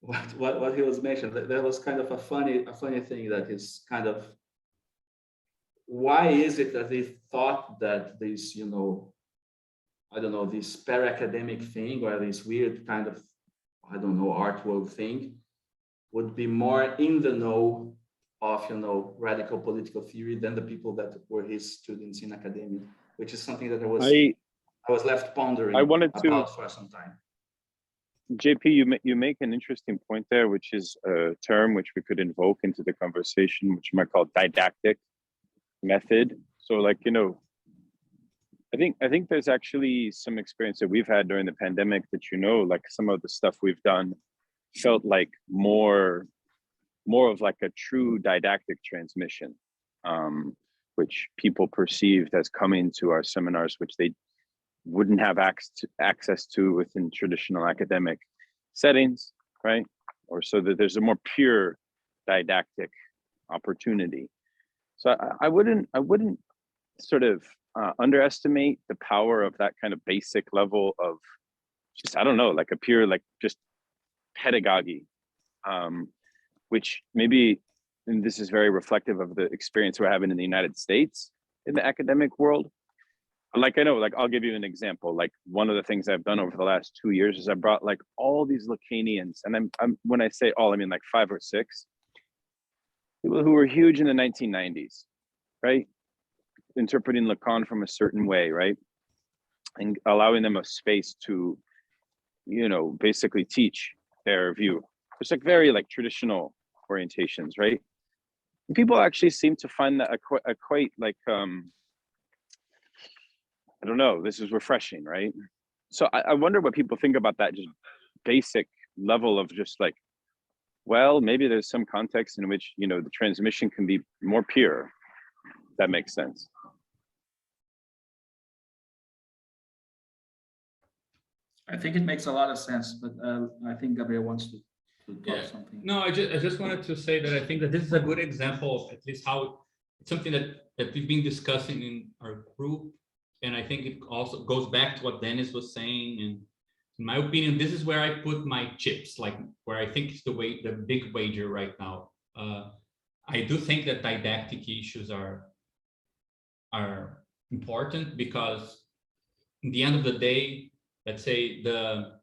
what he was mentioning? That was kind of a funny thing that is kind of, why is it that they thought that this, you know, I don't know, this para-academic thing or this weird kind of, I don't know, art world thing would be more in the know of, you know, radical political theory than the people that were his students in academia, which is something that I was left pondering about for some time. JP, you make an interesting point there, which is a term which we could invoke into the conversation, which you might call didactic method. So, like, you know, I think there's actually some experience that we've had during the pandemic that, you know, like some of the stuff we've done felt like more of like a true didactic transmission, which people perceived as coming to our seminars, which they wouldn't have access to within traditional academic settings, right? Or so that there's a more pure didactic opportunity. So I wouldn't sort of underestimate the power of that kind of basic level of just, I don't know, like a pure, like just pedagogy, which maybe, and this is very reflective of the experience we're having in the United States in the academic world. Like, I know, like, I'll give you an example. Like, one of the things I've done over the last 2 years is I brought like all these Lacanians, and I'm when I say all, I mean like 5 or 6 people who were huge in the 1990s, right? Interpreting Lacan from a certain way, right? And allowing them a space to, you know, basically teach their view. It's like very like traditional orientations, right? And people actually seem to find that a quite like, I don't know, this is refreshing, right? So I wonder what people think about that just basic level of just like, well, maybe there's some context in which, you know, the transmission can be more pure. If that makes sense. I think it makes a lot of sense, but I think Gabriel wants to talk something. No, I just wanted to say that I think that this is a good example of at least how it's something that we've been discussing in our group. And I think it also goes back to what Dennis was saying. And in my opinion, this is where I put my chips, like where I think is the big wager right now. I do think that didactic issues are important, because in the end of the day, let's say the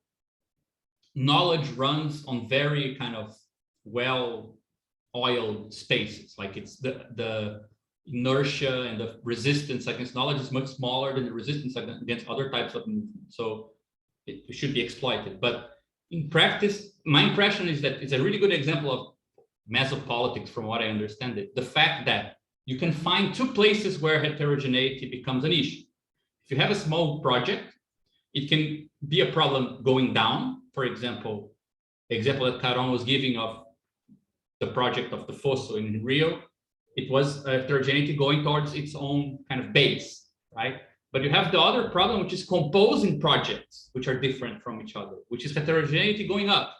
knowledge runs on very kind of well-oiled spaces. Like it's the inertia and the resistance against knowledge is much smaller than the resistance against other types of movement. So it should be exploited. But in practice, my impression is that it's a really good example of mesopolitics, from what I understand it. The fact that you can find two places where heterogeneity becomes an issue. If you have a small project, it can be a problem going down. For example, the example that Caron was giving of the project of the Fosso in Rio, it was heterogeneity going towards its own kind of base, right? But you have the other problem, which is composing projects, which are different from each other, which is heterogeneity going up,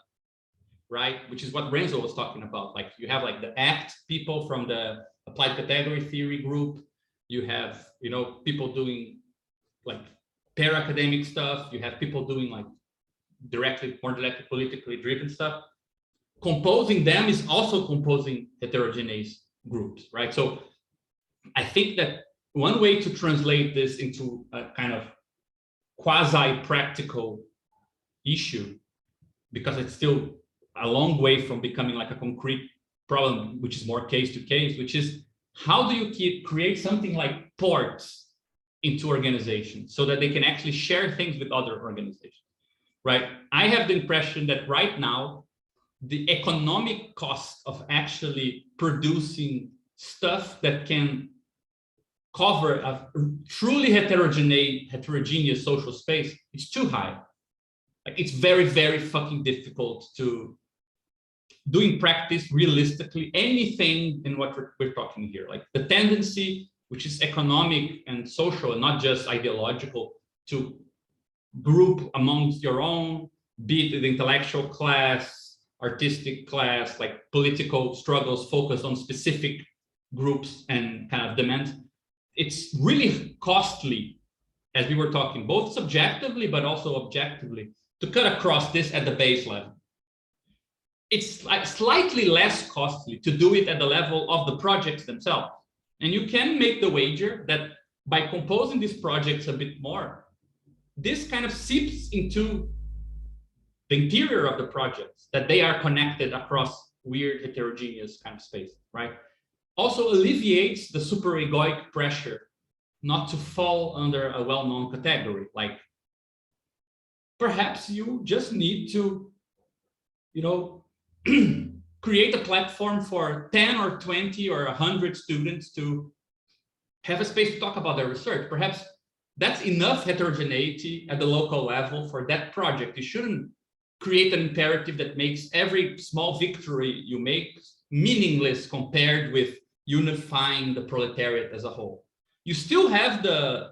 right? Which is what Renzo was talking about. Like you have like the ACT people from the applied category theory group. You have, you know, people doing like para-academic stuff. You have people doing like more directly politically driven stuff. Composing them is also composing heterogeneous groups, right? So I think that one way to translate this into a kind of quasi-practical issue, because it's still a long way from becoming like a concrete problem, which is more case to case, which is how do you create something like ports into organizations so that they can actually share things with other organizations, right? I have the impression that right now, the economic cost of actually producing stuff that can cover a truly heterogeneous social space, it's too high. Like it's very, very fucking difficult to do in practice, realistically, anything in what we're talking here. Like the tendency, which is economic and social and not just ideological, to group amongst your own, be it the intellectual class, artistic class, like political struggles focused on specific groups and kind of demands. It's really costly, as we were talking, both subjectively but also objectively, to cut across this at the base level. It's like slightly less costly to do it at the level of the projects themselves. And you can make the wager that by composing these projects a bit more, this kind of seeps into the interior of the projects, that they are connected across weird heterogeneous kind of space, right? Also alleviates the superegoic pressure not to fall under a well-known category. Like perhaps you just need to, you know, create a platform for 10 or 20 or 100 students to have a space to talk about their research. Perhaps that's enough heterogeneity at the local level for that project. You shouldn't create an imperative that makes every small victory you make meaningless compared with unifying the proletariat as a whole. You still have the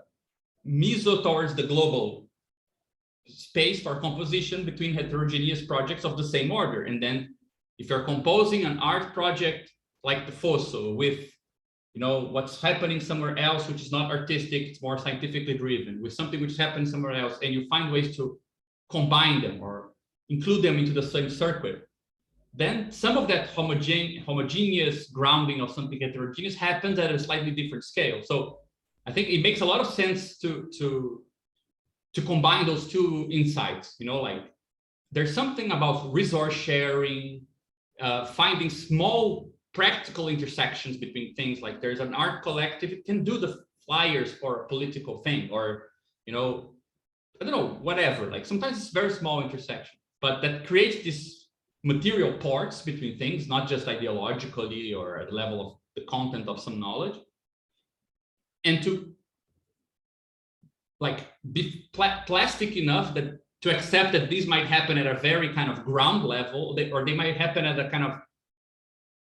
meso towards the global space for composition between heterogeneous projects of the same order. And then if you're composing an art project like the Fosso with, you know, what's happening somewhere else, which is not artistic, it's more scientifically driven, with something which happens somewhere else, and you find ways to combine them or include them into the same circuit, then some of that homogeneous grounding of something heterogeneous happens at a slightly different scale. So I think it makes a lot of sense to combine those two insights. You know, like there's something about resource sharing, finding small practical intersections between things. Like there's an art collective, it can do the flyers for a political thing, or, you know, I don't know, whatever. Like sometimes it's very small intersection, but that creates this material ports between things, not just ideologically or at the level of the content of some knowledge. And to like be plastic enough that to accept that these might happen at a very kind of ground level, or they might happen at a kind of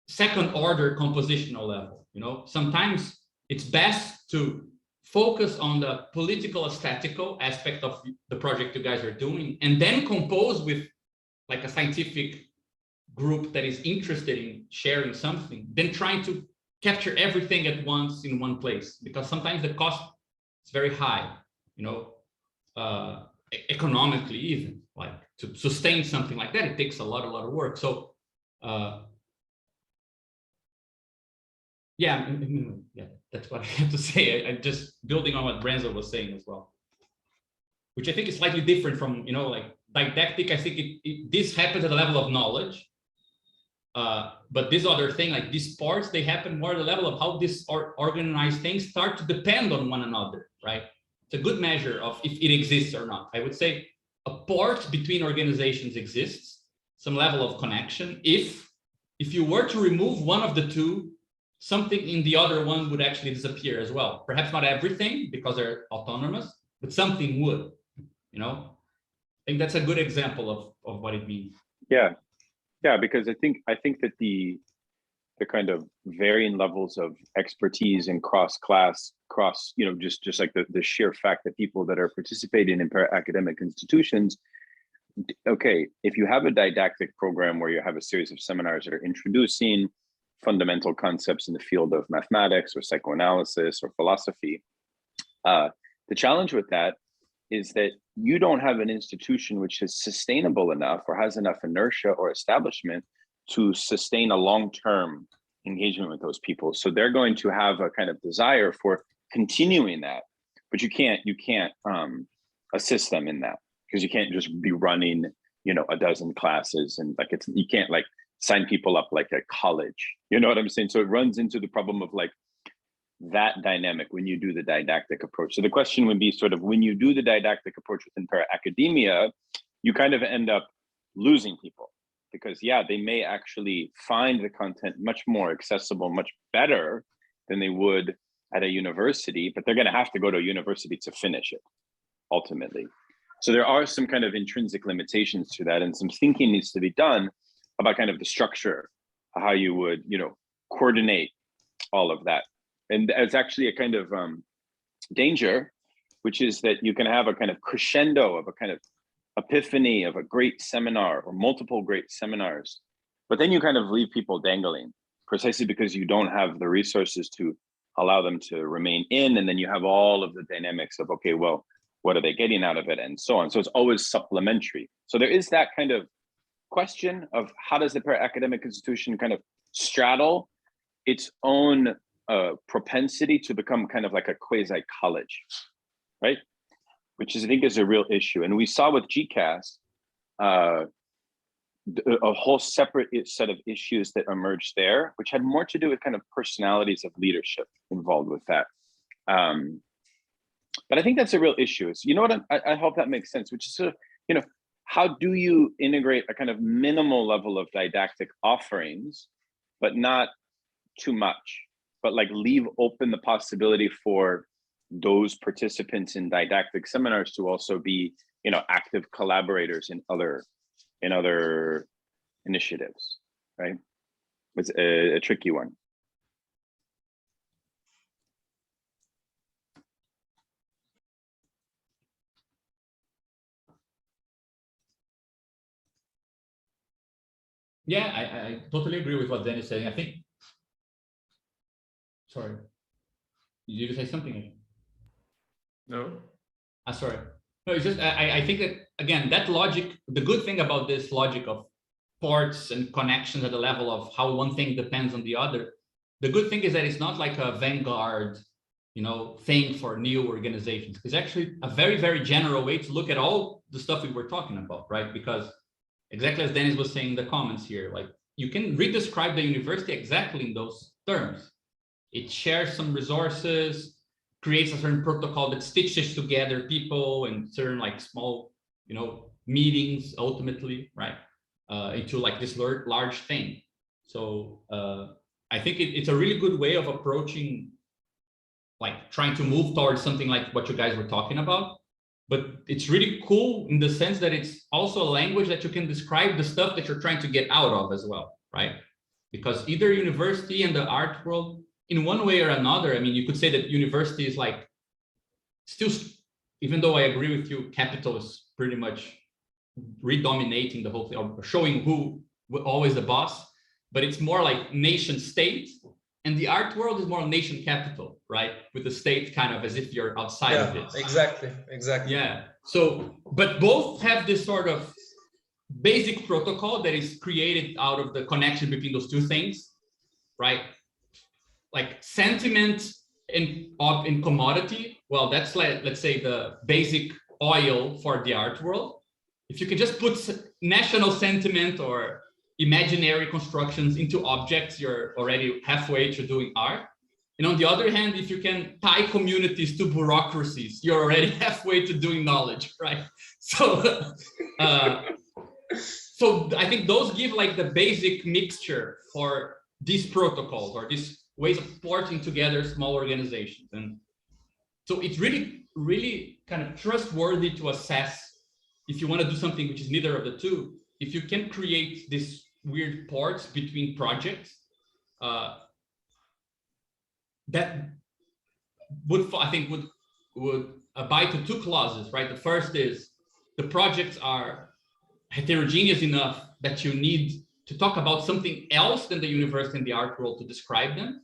second order compositional level. You know, sometimes it's best to focus on the political aesthetical aspect of the project you guys are doing, and then compose with like a scientific group that is interested in sharing something, then trying to capture everything at once in one place, because sometimes the cost is very high, you know, economically even, like to sustain something like that, it takes a lot of work. So Yeah, yeah, that's what I have to say. I'm just building on what Renzo was saying as well, which I think is slightly different from, you know, like didactic. I think this happens at the level of knowledge. But this other thing, like these parts, they happen more at the level of how these organized things start to depend on one another, right? It's a good measure of if it exists or not. I would say a part between organizations exists, some level of connection. If you were to remove one of the two, something in the other one would actually disappear as well. Perhaps not everything because they're autonomous, but something would, you know? I think that's a good example of what it means. Yeah, because I think that the kind of varying levels of expertise and cross, you know, just like the sheer fact that people that are participating in academic institutions, okay, if you have a didactic program where you have a series of seminars that are introducing fundamental concepts in the field of mathematics or psychoanalysis or philosophy, the challenge with that is that you don't have an institution which is sustainable enough or has enough inertia or establishment to sustain a long-term engagement with those people. So they're going to have a kind of desire for continuing that, but you can't assist them in that, because you can't just be running, you know, a dozen classes and like you can't like sign people up like a college. You know what I'm saying? So it runs into the problem of like that dynamic when you do the didactic approach. So the question would be sort of when you do the didactic approach within para-academia, you kind of end up losing people, because yeah, they may actually find the content much more accessible, much better than they would at a university, but they're going to have to go to a university to finish it ultimately. So there are some kind of intrinsic limitations to that, and some thinking needs to be done about kind of the structure, how you would, you know, coordinate all of that. And it's actually a kind of danger, which is that you can have a kind of crescendo of a kind of epiphany of a great seminar or multiple great seminars, but then you kind of leave people dangling precisely because you don't have the resources to allow them to remain in. And then you have all of the dynamics of, okay, well, what are they getting out of it and so on. So it's always supplementary. So there is that kind of question of how does the para-academic institution kind of straddle its own propensity to become kind of like a quasi-college, right? Which is, I think, is a real issue. And we saw with GCAS a whole separate set of issues that emerged there, which had more to do with kind of personalities of leadership involved with that. But I think that's a real issue. So, you know what, I hope that makes sense, which is sort of, you know, how do you integrate a kind of minimal level of didactic offerings, but not too much, but like leave open the possibility for those participants in didactic seminars to also be, you know, active collaborators in other initiatives, right? It's a tricky one. Yeah, I totally agree with what Dennis is saying. I think, sorry, did you say something? No. Sorry. No, it's just, I think that, again, that logic, the good thing about this logic of ports and connections at the level of how one thing depends on the other, the good thing is that it's not like a vanguard, you know, thing for new organizations. It's actually a very, very general way to look at all the stuff we were talking about, right? Because exactly as Dennis was saying in the comments here, like you can redescribe the university exactly in those terms. It shares some resources, creates a certain protocol that stitches together people and certain like small, you know, meetings ultimately, right? Into like this large thing. So I think it's a really good way of approaching, like trying to move towards something like what you guys were talking about. But it's really cool in the sense that it's also a language that you can describe the stuff that you're trying to get out of as well, right? Because either university and the art world, in one way or another, I mean, you could say that university is like still, even though I agree with you, capital is pretty much redominating the whole thing, or showing who always the boss, but it's more like nation state, and the art world is more nation capital, right? With the state kind of as if you're outside of it. Exactly. Yeah. So, but both have this sort of basic protocol that is created out of the connection between those two things, right? like sentiment in commodity, well, that's like, let's say, the basic oil for the art world. If you can just put national sentiment or imaginary constructions into objects, you're already halfway to doing art. And on the other hand, if you can tie communities to bureaucracies, you're already halfway to doing knowledge, right? So, so I think those give like the basic mixture for these protocols or these ways of porting together small organizations. And so it's really, really kind of trustworthy to assess if you want to do something which is neither of the two. If you can create these weird ports between projects, that would, I think, would abide to two clauses, right? The first is the projects are heterogeneous enough that you need to talk about something else than the universe and the art world to describe them.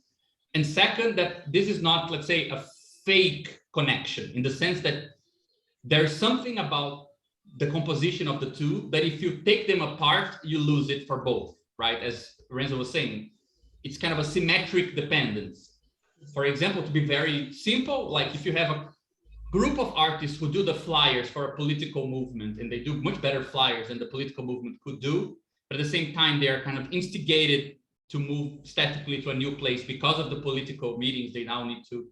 And second, that this is not, let's say, a fake connection, in the sense that there's something about the composition of the two that if you take them apart, you lose it for both, right? As Renzo was saying, it's kind of a symmetric dependence. For example, to be very simple, like if you have a group of artists who do the flyers for a political movement, and they do much better flyers than the political movement could do, but at the same time, they are kind of instigated to move statically to a new place because of the political meetings they now need to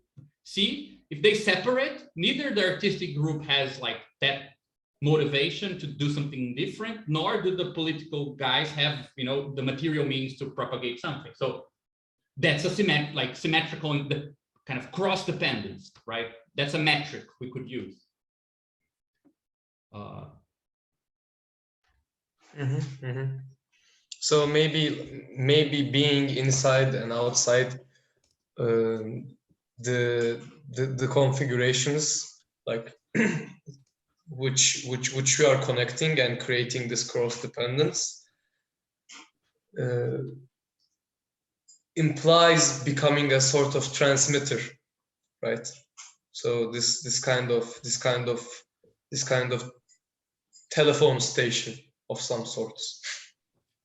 see. If they separate, neither the artistic group has like that motivation to do something different, nor do the political guys have, you know, the material means to propagate something. So that's a symmetrical kind of cross dependence, right? That's a metric we could use. So maybe being inside and outside the configurations, like which we are connecting and creating this cross dependence, implies becoming a sort of transmitter, right? So this kind of telephone station of some sorts.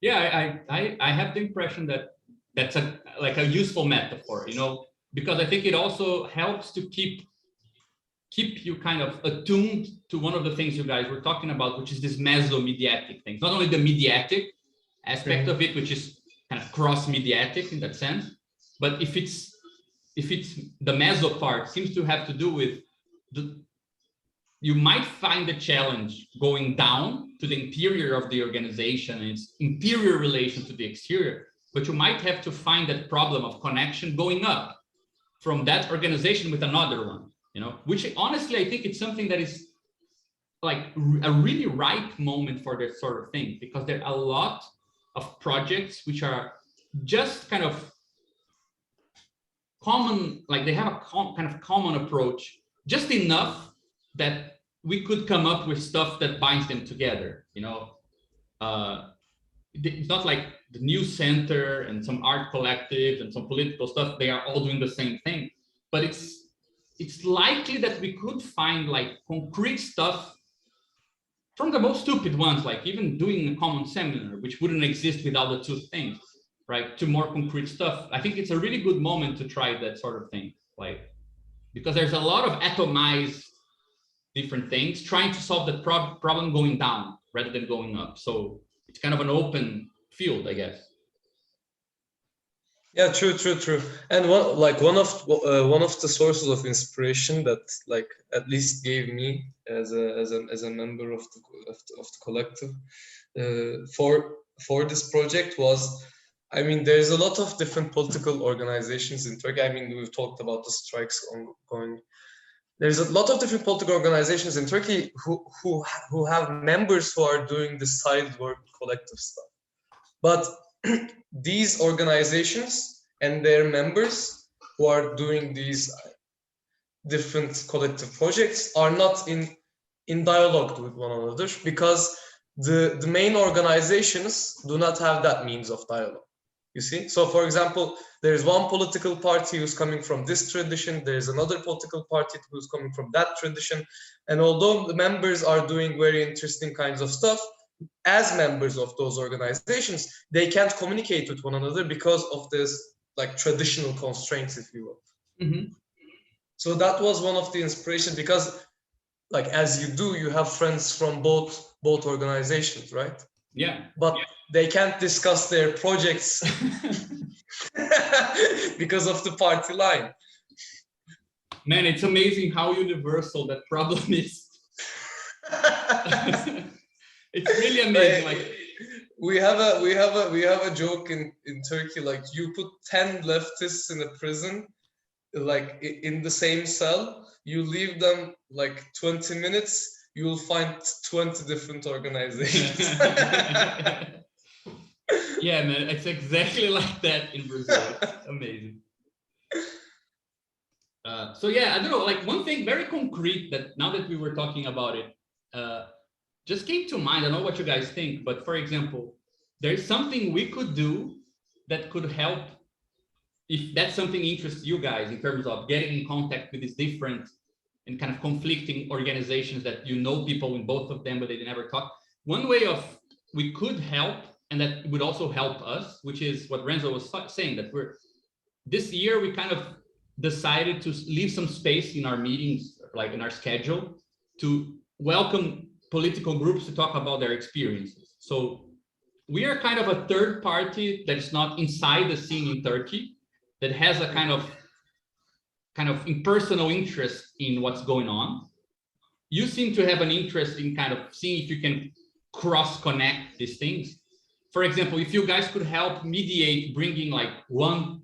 Yeah, I have the impression that that's like a useful metaphor, you know, because I think it also helps to keep you kind of attuned to one of the things you guys were talking about, which is this meso-mediatic thing. Not only the mediatic aspect of it, which is kind of cross-mediatic in that sense, but if it's the meso part seems to have to do with you might find the challenge going down to the interior of the organization and its interior relation to the exterior, but you might have to find that problem of connection going up from that organization with another one, you know, which honestly, I think it's something that is like a really ripe moment for that sort of thing, because there are a lot of projects which are just kind of common, like they have a kind of common approach, just enough that we could come up with stuff that binds them together, you know. It's not like the New Center and some art collective and some political stuff, they are all doing the same thing, but it's likely that we could find like concrete stuff from the most stupid ones, like even doing a common seminar, which wouldn't exist without the two things, right, to more concrete stuff. I think it's a really good moment to try that sort of thing, like, because there's a lot of atomized different things trying to solve the problem going down rather than going up. So it's kind of an open field, I guess. Yeah, true. And one of the sources of inspiration that like at least gave me as a member of the collective for this project was, I mean, there's a lot of different political organizations in Turkey. I mean, we've talked about the strikes ongoing. There's a lot of different political organizations in Turkey who have members who are doing the side work collective stuff. But these organizations and their members who are doing these different collective projects are not in dialogue with one another, because the main organizations do not have that means of dialogue. You see? So for example, there's one political party who's coming from this tradition, there's another political party who's coming from that tradition. And although the members are doing very interesting kinds of stuff, as members of those organizations, they can't communicate with one another because of this like traditional constraints, if you will. Mhm. So that was one of the inspiration, because like as you do, you have friends from both organizations, right? Yeah. But they can't discuss their projects because of the party line. Man, it's amazing how universal that problem is. It's really amazing. Like, we have a joke in Turkey, like you put 10 leftists in a prison, like in the same cell, you leave them like 20 minutes, you'll find 20 different organizations. yeah, man, it's exactly like that in Brazil. It's amazing. So yeah, I don't know, like one thing very concrete that now that we were talking about it, just came to mind. I don't know what you guys think, but for example, there's something we could do that could help, if that's something interests you guys, in terms of getting in contact with these different and kind of conflicting organizations that you know people in both of them, but they never talk. One way of we could help, and that would also help us, which is what Renzo was saying, that this year we kind of decided to leave some space in our meetings, like in our schedule, to welcome political groups to talk about their experiences. So we are kind of a third party that is not inside the scene in Turkey, that has a kind of impersonal interest in what's going on. You seem to have an interest in kind of seeing if you can cross-connect these things. For example, if you guys could help mediate, bringing like one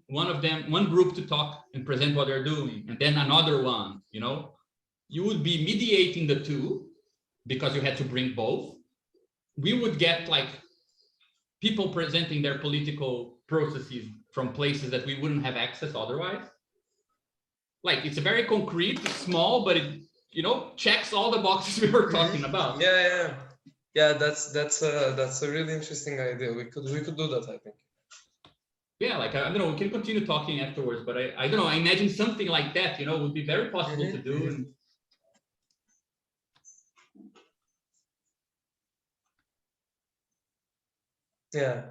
group to talk and present what they're doing, and then another one, you know, you would be mediating the two because you had to bring both. We would get like people presenting their political processes from places that we wouldn't have access otherwise. Like, it's a very concrete, small, but it, you know, checks all the boxes we were talking about. Yeah, that's a really interesting idea. We could do that, I think. Yeah, like, I don't know, we can continue talking afterwards, but I don't know, I imagine something like that, you know, would be very possible to do. And yeah.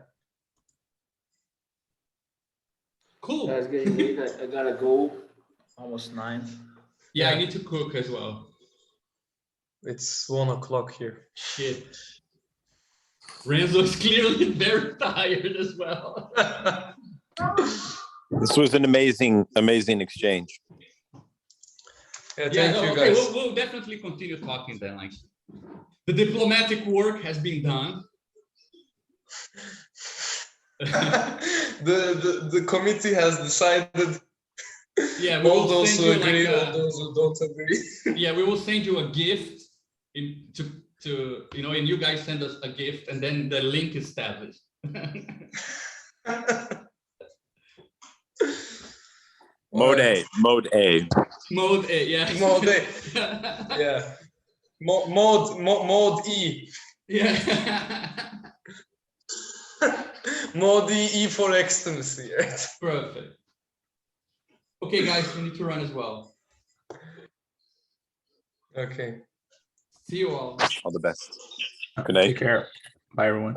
cool. Guys, getting late. I gotta go. Almost 9. Yeah, I need to cook as well. It's 1 o'clock here. Shit. Renzo is clearly very tired as well. This was an amazing exchange. Yeah, thank you okay, guys. we'll definitely continue talking then. Like, the diplomatic work has been done. the committee has decided. Yeah, we all will those send who you agree, like all those who don't agree. yeah, we will send you a gift to you know, and you guys send us a gift, and then the link is established. Mode A. Mode A, yeah. Mode A. Yeah. Mode E. Yeah. Mode E for extimacy. Right? Perfect. Okay, guys, we need to run as well. Okay. See you all. All the best. Good night. Take care. Bye, everyone.